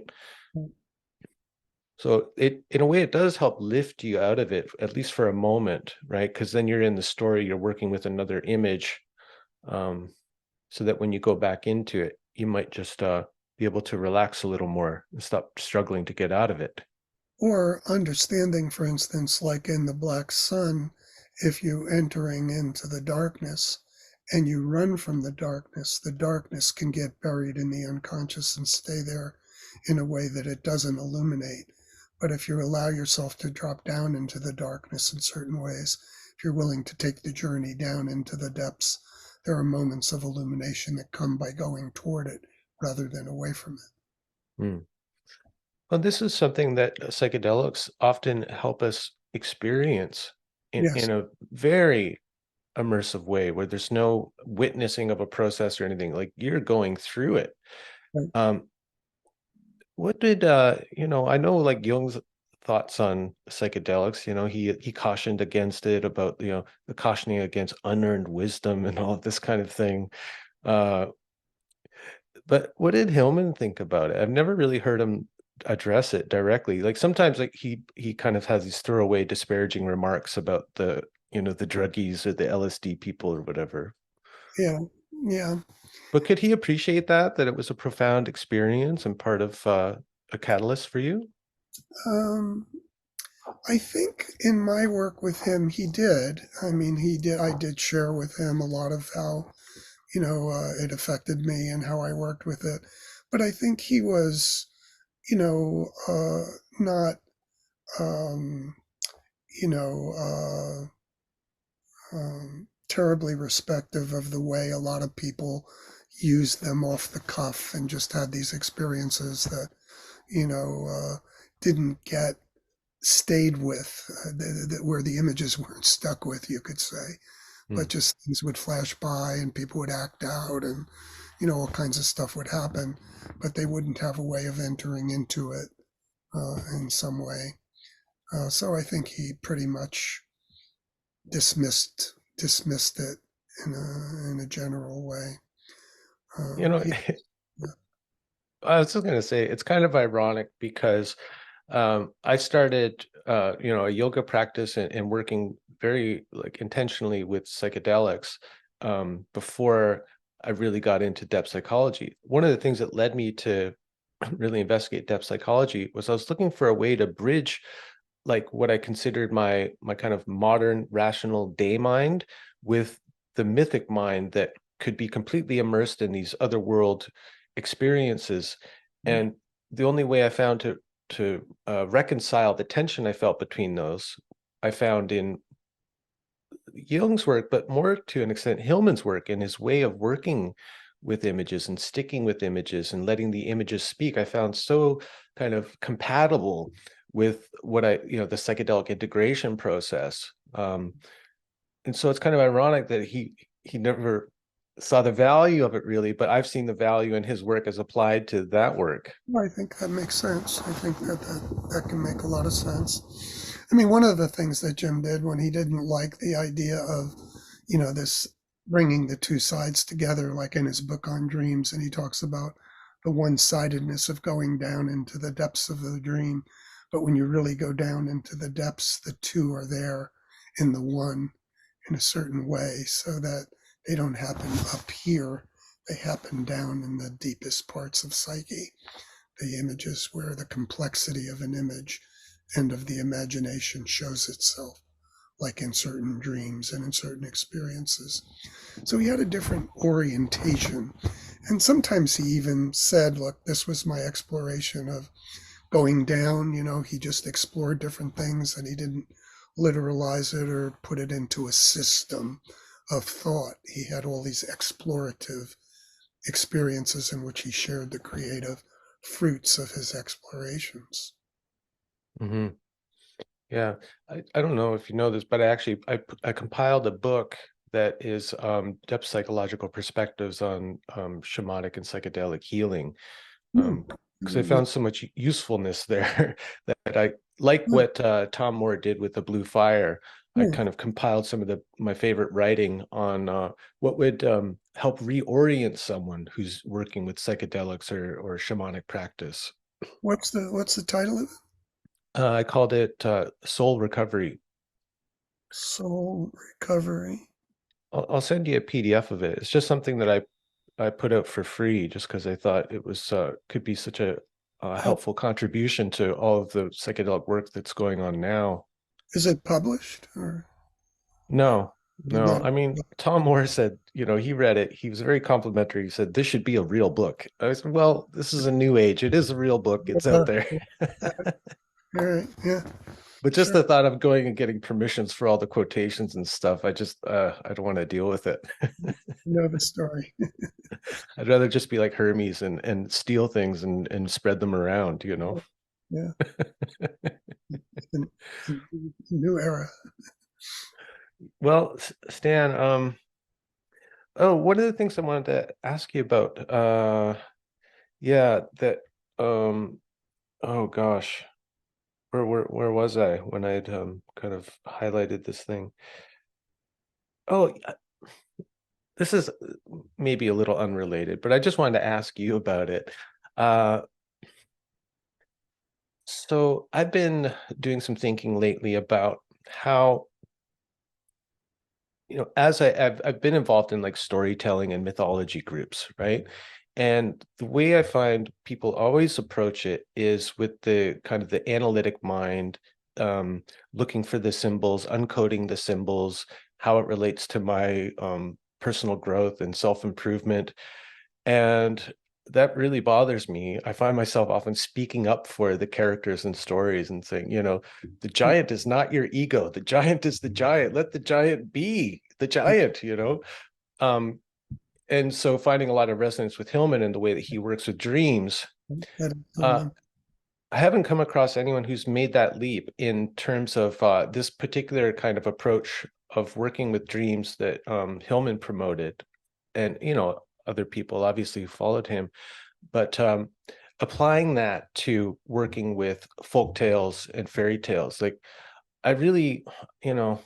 So in a way, it does help lift you out of it, at least for a moment, right? Because then you're in the story, you're working with another image, um, so that when you go back into it, you might just be able to relax a little more and stop struggling to get out of it. Or understanding, for instance, like in the Black Sun, if you entering into the darkness and you run from the darkness can get buried in the unconscious and stay there in a way that it doesn't illuminate. But if you allow yourself to drop down into the darkness in certain ways, if you're willing to take the journey down into the depths, there are moments of illumination that come by going toward it rather than away from it. Hmm. Well, this is something that psychedelics often help us experience Yes. in a very immersive way, where there's no witnessing of a process or anything. Like you're going through it. Right. Um, what did I know like Jung's thoughts on psychedelics, he cautioned against it, about, the cautioning against unearned wisdom and all of this kind of thing. Uh, but what did Hillman think about it? I've never really heard him address it directly. Like sometimes like he kind of has these throwaway disparaging remarks about the druggies or the LSD people or whatever. Yeah. Yeah. But could he appreciate that it was a profound experience and part of a catalyst for you? Um, I think in my work with him, he did. I mean, he did. I did share with him a lot of how, it affected me and how I worked with it. But I think he was, not, um, you know, terribly respective of the way a lot of people used them off the cuff and just had these experiences that, didn't get stayed with, where the images weren't stuck with, you could say, Hmm. but just things would flash by and people would act out and, all kinds of stuff would happen, but they wouldn't have a way of entering into it in some way. So I think he pretty much dismissed it in a general way. You know, He, yeah. I was just going to say it's kind of ironic because I started, a yoga practice and working very like intentionally with psychedelics before I really got into depth psychology. One of the things that led me to really investigate depth psychology was I was looking for a way to bridge like what I considered my kind of modern rational day mind with the mythic mind that could be completely immersed in these other world experiences. And the only way I found to reconcile the tension I felt between those, I found in Jung's work, but more to an extent Hillman's work and his way of working with images and sticking with images and letting the images speak. I found so kind of compatible with what the psychedelic integration process. And so it's kind of ironic that he never saw the value of it really, but I've seen the value in his work as applied to that work. I think that makes sense. I think that can make a lot of sense. I mean, one of the things that Jim did when he didn't like the idea of, this bringing the two sides together, like in his book on dreams, and he talks about the one-sidedness of going down into the depths of the dream. But when you really go down into the depths, the two are there in the one in a certain way so that they don't happen up here. They happen down in the deepest parts of psyche, the images where the complexity of an image and of the imagination shows itself, like in certain dreams and in certain experiences. So he had a different orientation. And sometimes he even said, look, this was my exploration of going down. He just explored different things and he didn't literalize it or put it into a system of thought. He had all these explorative experiences in which he shared the creative fruits of his explorations. Hmm. Yeah, I don't know if you know this, but I compiled a book that is depth psychological perspectives on shamanic and psychedelic healing. Hmm. Because I found so much usefulness there that I like Yeah, what Tom Moore did with the Blue Fire. I yeah. kind of compiled some of my favorite writing on what would help reorient someone who's working with psychedelics or shamanic practice. What's the title of it? I called it Soul Recovery. Soul Recovery. I'll send you a PDF of it. It's just something that I put out for free just because I thought it was could be such a Oh, helpful contribution to all of the psychedelic work that's going on now. is it published or No, did no. not? I mean, Tom Moore said, he read it. He was very complimentary. He said, this should be a real book. I said, well, this is a new age. It is a real book. It's out there. All right, yeah, But just sure. the thought of going and getting permissions for all the quotations and stuff, I don't want to deal with it. Know the story. I'd rather just be like Hermes and steal things and spread them around, you know. Yeah, in, new era. Well, Stan, oh, one of the things I wanted to ask you about, yeah, that, um, oh gosh, where was I when I'd kind of highlighted this thing? Oh, this is maybe a little unrelated, but I just wanted to ask you about it. Uh, so I've been doing some thinking lately about how as I've been involved in like storytelling and mythology groups, right? And the way I find people always approach it is with the kind of the analytic mind, looking for the symbols, uncoding the symbols, how it relates to my personal growth and self-improvement. And that really bothers me. I find myself often speaking up for the characters and stories and saying, the giant is not your ego. The giant is the giant. Let the giant be the giant. Um, and so finding a lot of resonance with Hillman and the way that he works with dreams. That is the Uh, one. I haven't come across anyone who's made that leap in terms of this particular kind of approach of working with dreams that Hillman promoted. And, other people obviously followed him, but applying that to working with folk tales and fairy tales, like I really, you know,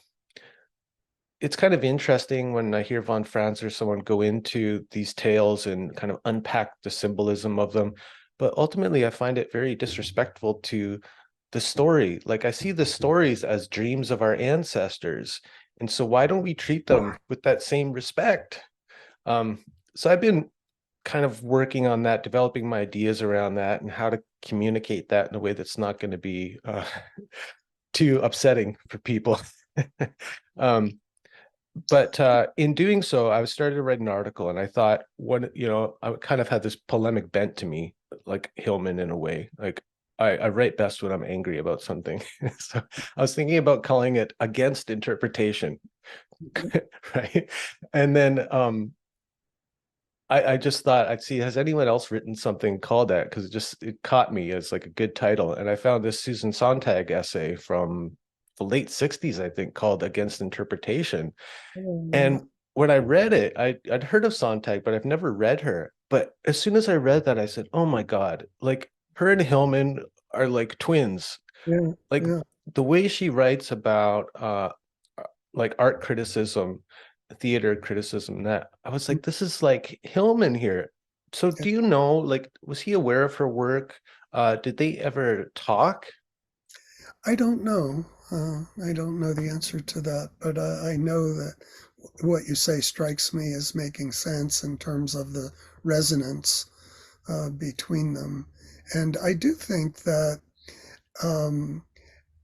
it's kind of interesting when I hear von Franz or someone go into these tales and kind of unpack the symbolism of them. But ultimately, I find it very disrespectful to the story. Like I see the stories as dreams of our ancestors. And so why don't we treat them with that same respect? Um, so I've been kind of working on that, developing my ideas around that and how to communicate that in a way that's not going to be too upsetting for people. um, but in doing so, I was started to write an article, and I thought, I kind of had this polemic bent to me, like Hillman in a way. Like I write best when I'm angry about something. So I was thinking about calling it against interpretation, right? And then I just thought I'd see, has anyone else written something called that? Because it caught me as like a good title. And I found this Susan Sontag essay from the late 60s, I think, called Against Interpretation. Oh, And when I read it, I'd heard of Sontag, but I've never read her. But as soon as I read that, I said, "Oh my God, like her and Hillman are like twins." yeah, Like yeah, the way she writes about like art criticism, theater criticism, that I was yeah. like, this is like Hillman here. So Yeah. do you know, like, was he aware of her work? Did they ever talk? I don't know. I don't know the answer to that, but I know that what you say strikes me as making sense in terms of the resonance between them. And I do think that, um,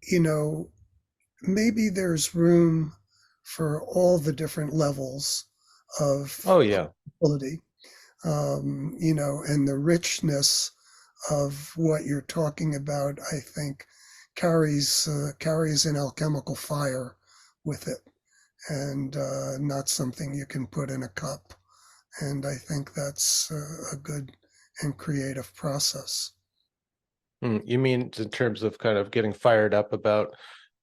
you know, maybe there's room for all the different levels of Oh yeah. ability, and the richness of what you're talking about, I think, carries an alchemical fire with it, and not something you can put in a cup. And I think that's a good and creative process. You mean in terms of kind of getting fired up about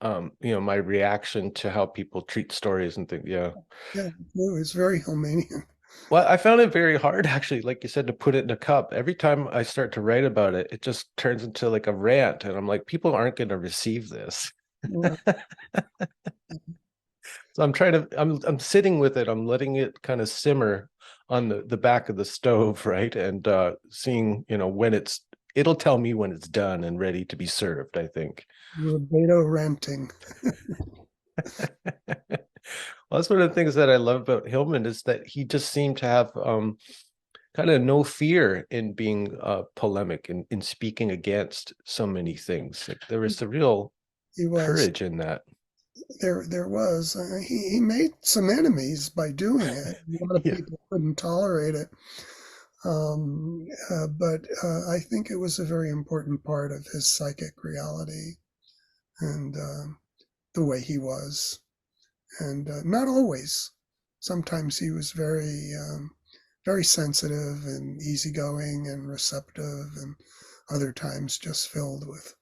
my reaction to how people treat stories and things. Yeah. Yeah, it was very Hellmanian. Well, I found it very hard actually, like you said, to put it in a cup. Every time I start to write about it, it just turns into like a rant. And I'm like, people aren't going to receive this. Right. So I'm sitting with it. I'm letting it kind of simmer on the back of the stove, right? And seeing, when it'll tell me when it's done and ready to be served, I think. Rubedo renting. Well, that's one of the things that I love about Hillman is that he just seemed to have kind of no fear in being polemic and in speaking against so many things. Like, there was a real He was courage in that. there was he made some enemies by doing it. A lot of Yeah. people couldn't tolerate it, but I think it was a very important part of his psychic reality and the way he was. And not always. Sometimes he was very sensitive and easygoing and receptive, and other times just filled with,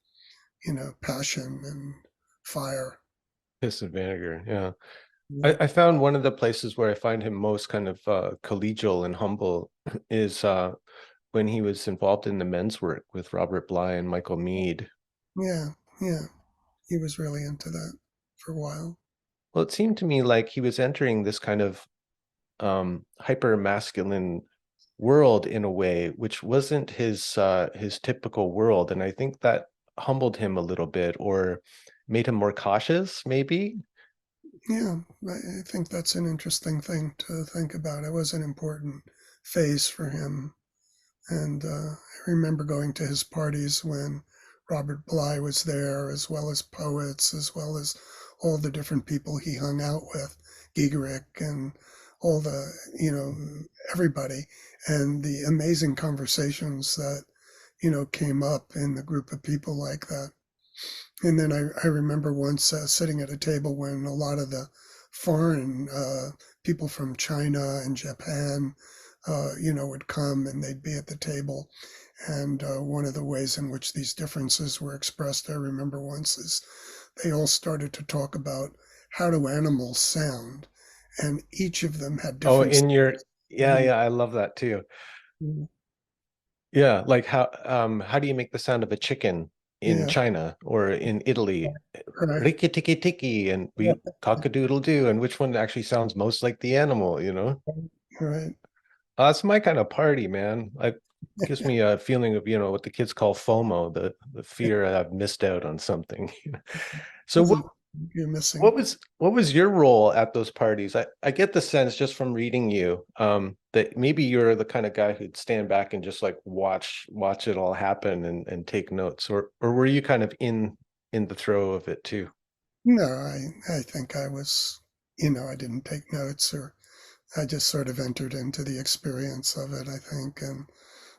passion and fire. Piss and vinegar. Yeah. Yeah, I found one of the places where I find him most kind of collegial and humble is when he was involved in the men's work with Robert Bly and Michael Mead. yeah, yeah. He was really into that for a while. Well, it seemed to me like he was entering this kind of hyper masculine world in a way, which wasn't his typical world. And I think that humbled him a little bit or made him more cautious, maybe. Yeah, I think that's an interesting thing to think about. It was an important phase for him. And I remember going to his parties when Robert Bly was there, as well as poets, as well as all the different people he hung out with, Giegerick and all the, everybody, and the amazing conversations that, came up in the group of people like that. And then I remember once sitting at a table when a lot of the foreign people from China and Japan, would come and they'd be at the table. And one of the ways in which these differences were expressed, I remember once, is they all started to talk about how do animals sound, and each of them had Oh, different. in your yeah, yeah, I love that too. Yeah, like how do you make the sound of a chicken? in Yeah. China or in Italy. Right. Riki tiki tiki, and Yeah. we cock-a-doodle doo, and which one actually sounds most like the animal, you know? Right. That's my kind of party, man. Like, gives me a feeling of, what the kids call FOMO, the fear I've missed out on something. So Something you're missing. what was your role at those parties? I get the sense just from reading you, that maybe you're the kind of guy who'd stand back and just like watch it all happen and take notes, or were you kind of in the throw of it too? No, I think I was, I didn't take notes, or I just sort of entered into the experience of it, I think. And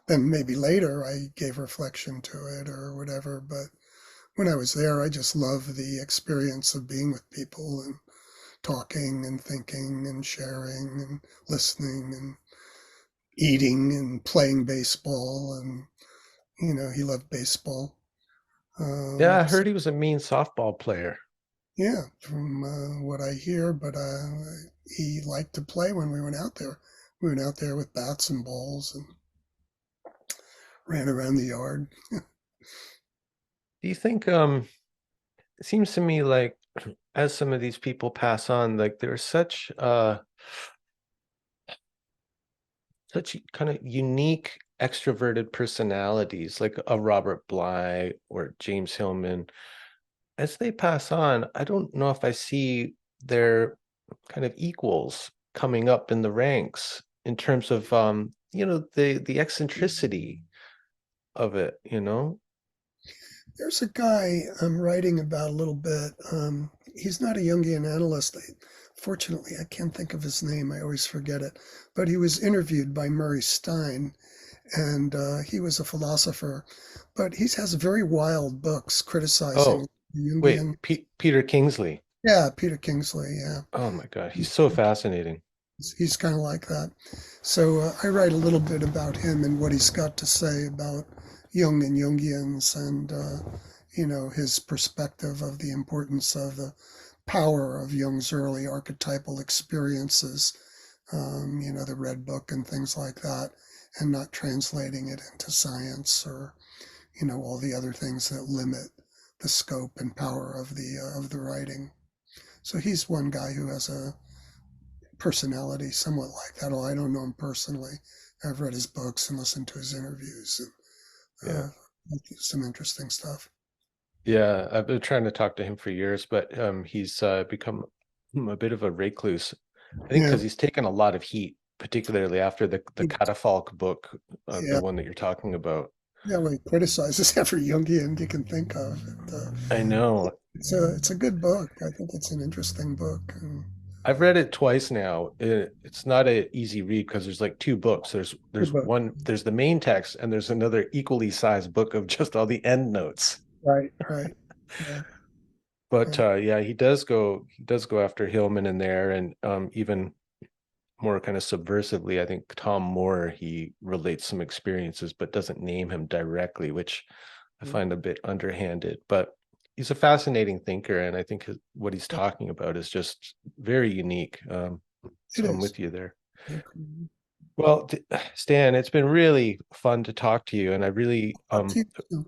then maybe later I gave reflection to it or whatever. But when I was there, I just loved the experience of being with people and talking and thinking and sharing and listening and eating and playing baseball. And, he loved baseball. Yeah, I So, heard he was a mean softball player. yeah, from what I hear, but he liked to play when we went out there. We went out there with bats and balls and ran around the yard. Do you think it seems to me like as some of these people pass on, like there's such kind of unique extroverted personalities, like a Robert Bly or James Hillman. As they pass on, I don't know if I see their kind of equals coming up in the ranks in terms of the eccentricity of it. There's a guy I'm writing about a little bit. He's not a Jungian analyst. Fortunately, I can't think of his name. I always forget it. But he was interviewed by Murray Stein, and he was a philosopher. But he has very wild books criticizing Oh, wait, Jungian. Peter Kingsley. Yeah, Peter Kingsley. Yeah. Oh my God, he's so fascinating. He's kind of like that. So I write a little bit about him and what he's got to say about Jung and Jungians and, his perspective of the importance of the power of Jung's early archetypal experiences, the Red Book and things like that, and not translating it into science or, all the other things that limit the scope and power of the writing. So he's one guy who has a personality somewhat like that. Although I don't know him personally. I've read his books and listened to his interviews and Yeah. some interesting stuff. Yeah, I've been trying to talk to him for years, but he's become a bit of a recluse. I think Yeah, because he's taken a lot of heat, particularly after the Catafalque book, the yeah, one that you're talking about. yeah. Well, he criticizes every Jungian you can think of. I know. It's a good book. I think it's an interesting book. And I've read it twice now. It's not an easy read because there's like two books. There's good there's book. one, there's the main text, and there's another equally sized book of just all the end notes. Right, right. Yeah, But yeah. yeah, he does go after Hillman in there, and even more kind of subversively, I think Tom Moore, he relates some experiences but doesn't name him directly, which I find a bit underhanded. But he's a fascinating thinker, and I think what he's talking about is just very unique. It So I'm is. with you there. Okay. Well, Stan, it's been really fun to talk to you, and I really Talk to you soon.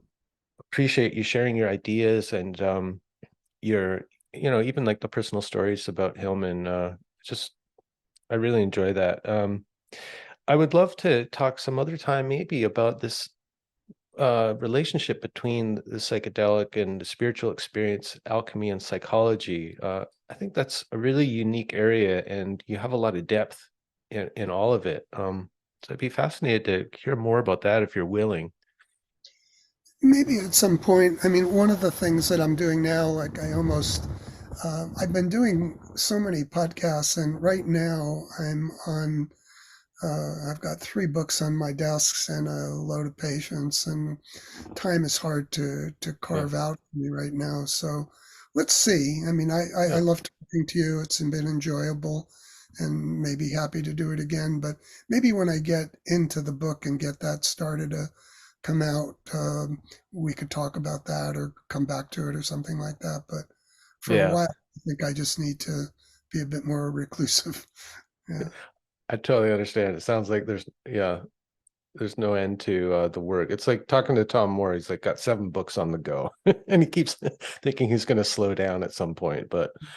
appreciate you sharing your ideas and your, even like the personal stories about Hillman. Just I really enjoy that. I would love to talk some other time maybe about this relationship between the psychedelic and the spiritual experience, alchemy and psychology. I think that's a really unique area, and you have a lot of depth in all of it. So I'd be fascinated to hear more about that if you're willing. Maybe at some point. I mean, one of the things that I'm doing now, like I've been doing so many podcasts, and right now I've got 3 books on my desks and a load of patients, and time is hard to Yeah, carve out for me right now. So let's see. I mean, I yeah, love talking to you. It's been enjoyable, and maybe happy to do it again. But maybe when I get into the book and get that started to come out, we could talk about that or come back to it or something like that. But for a yeah. while, I think I just need to be a bit more reclusive. Yeah. I totally understand. It sounds like there's, yeah. there's no end to the work. It's like talking to Tom Moore. He's like got 7 books on the go, and he keeps thinking he's going to slow down at some point. But Right.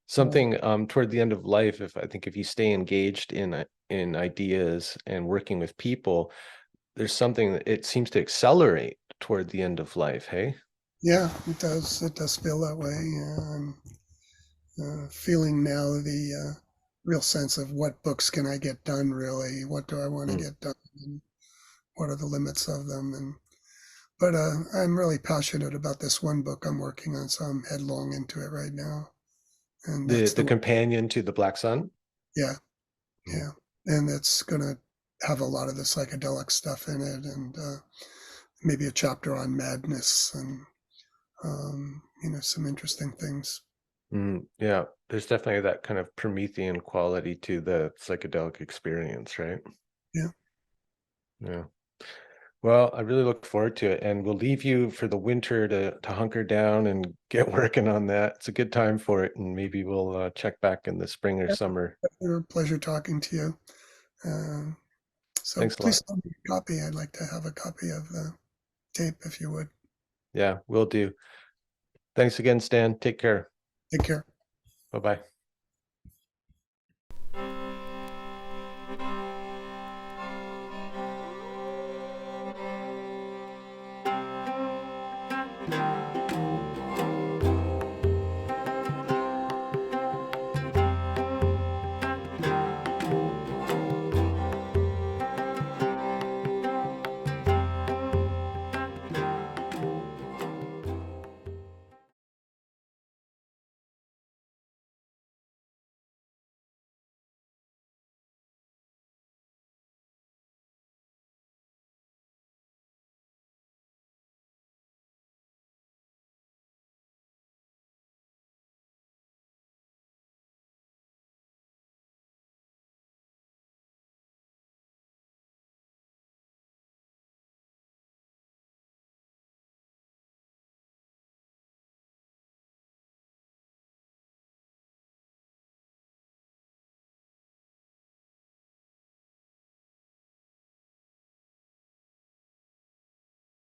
something toward the end of life, if I think if you stay engaged in ideas and working with people, there's something that it seems to accelerate toward the end of life. Hey. Yeah, it does. It does feel that way. I'm feeling now the real sense of what books can I get done, really? What do I want to Mm. get done? And what are the limits of them? But I'm really passionate about this one book I'm working on, so I'm headlong into it right now. And The that's the the one. companion to the Black Sun. Yeah, Mm. yeah. And it's going to have a lot of the psychedelic stuff in it, and maybe a chapter on madness and, some interesting things. Yeah, there's definitely that kind of Promethean quality to the psychedelic experience, right? Yeah. Yeah. Well, I really look forward to it, and we'll leave you for the winter to hunker down and get working on that. It's a good time for it, and maybe we'll check back in the spring or summer. Pleasure talking to you. Um, so Thanks a lot. please send me a copy. I'd like to have a copy of the tape if you would. Yeah, will do. Thanks again, Stan. Take care. Take care. Bye-bye.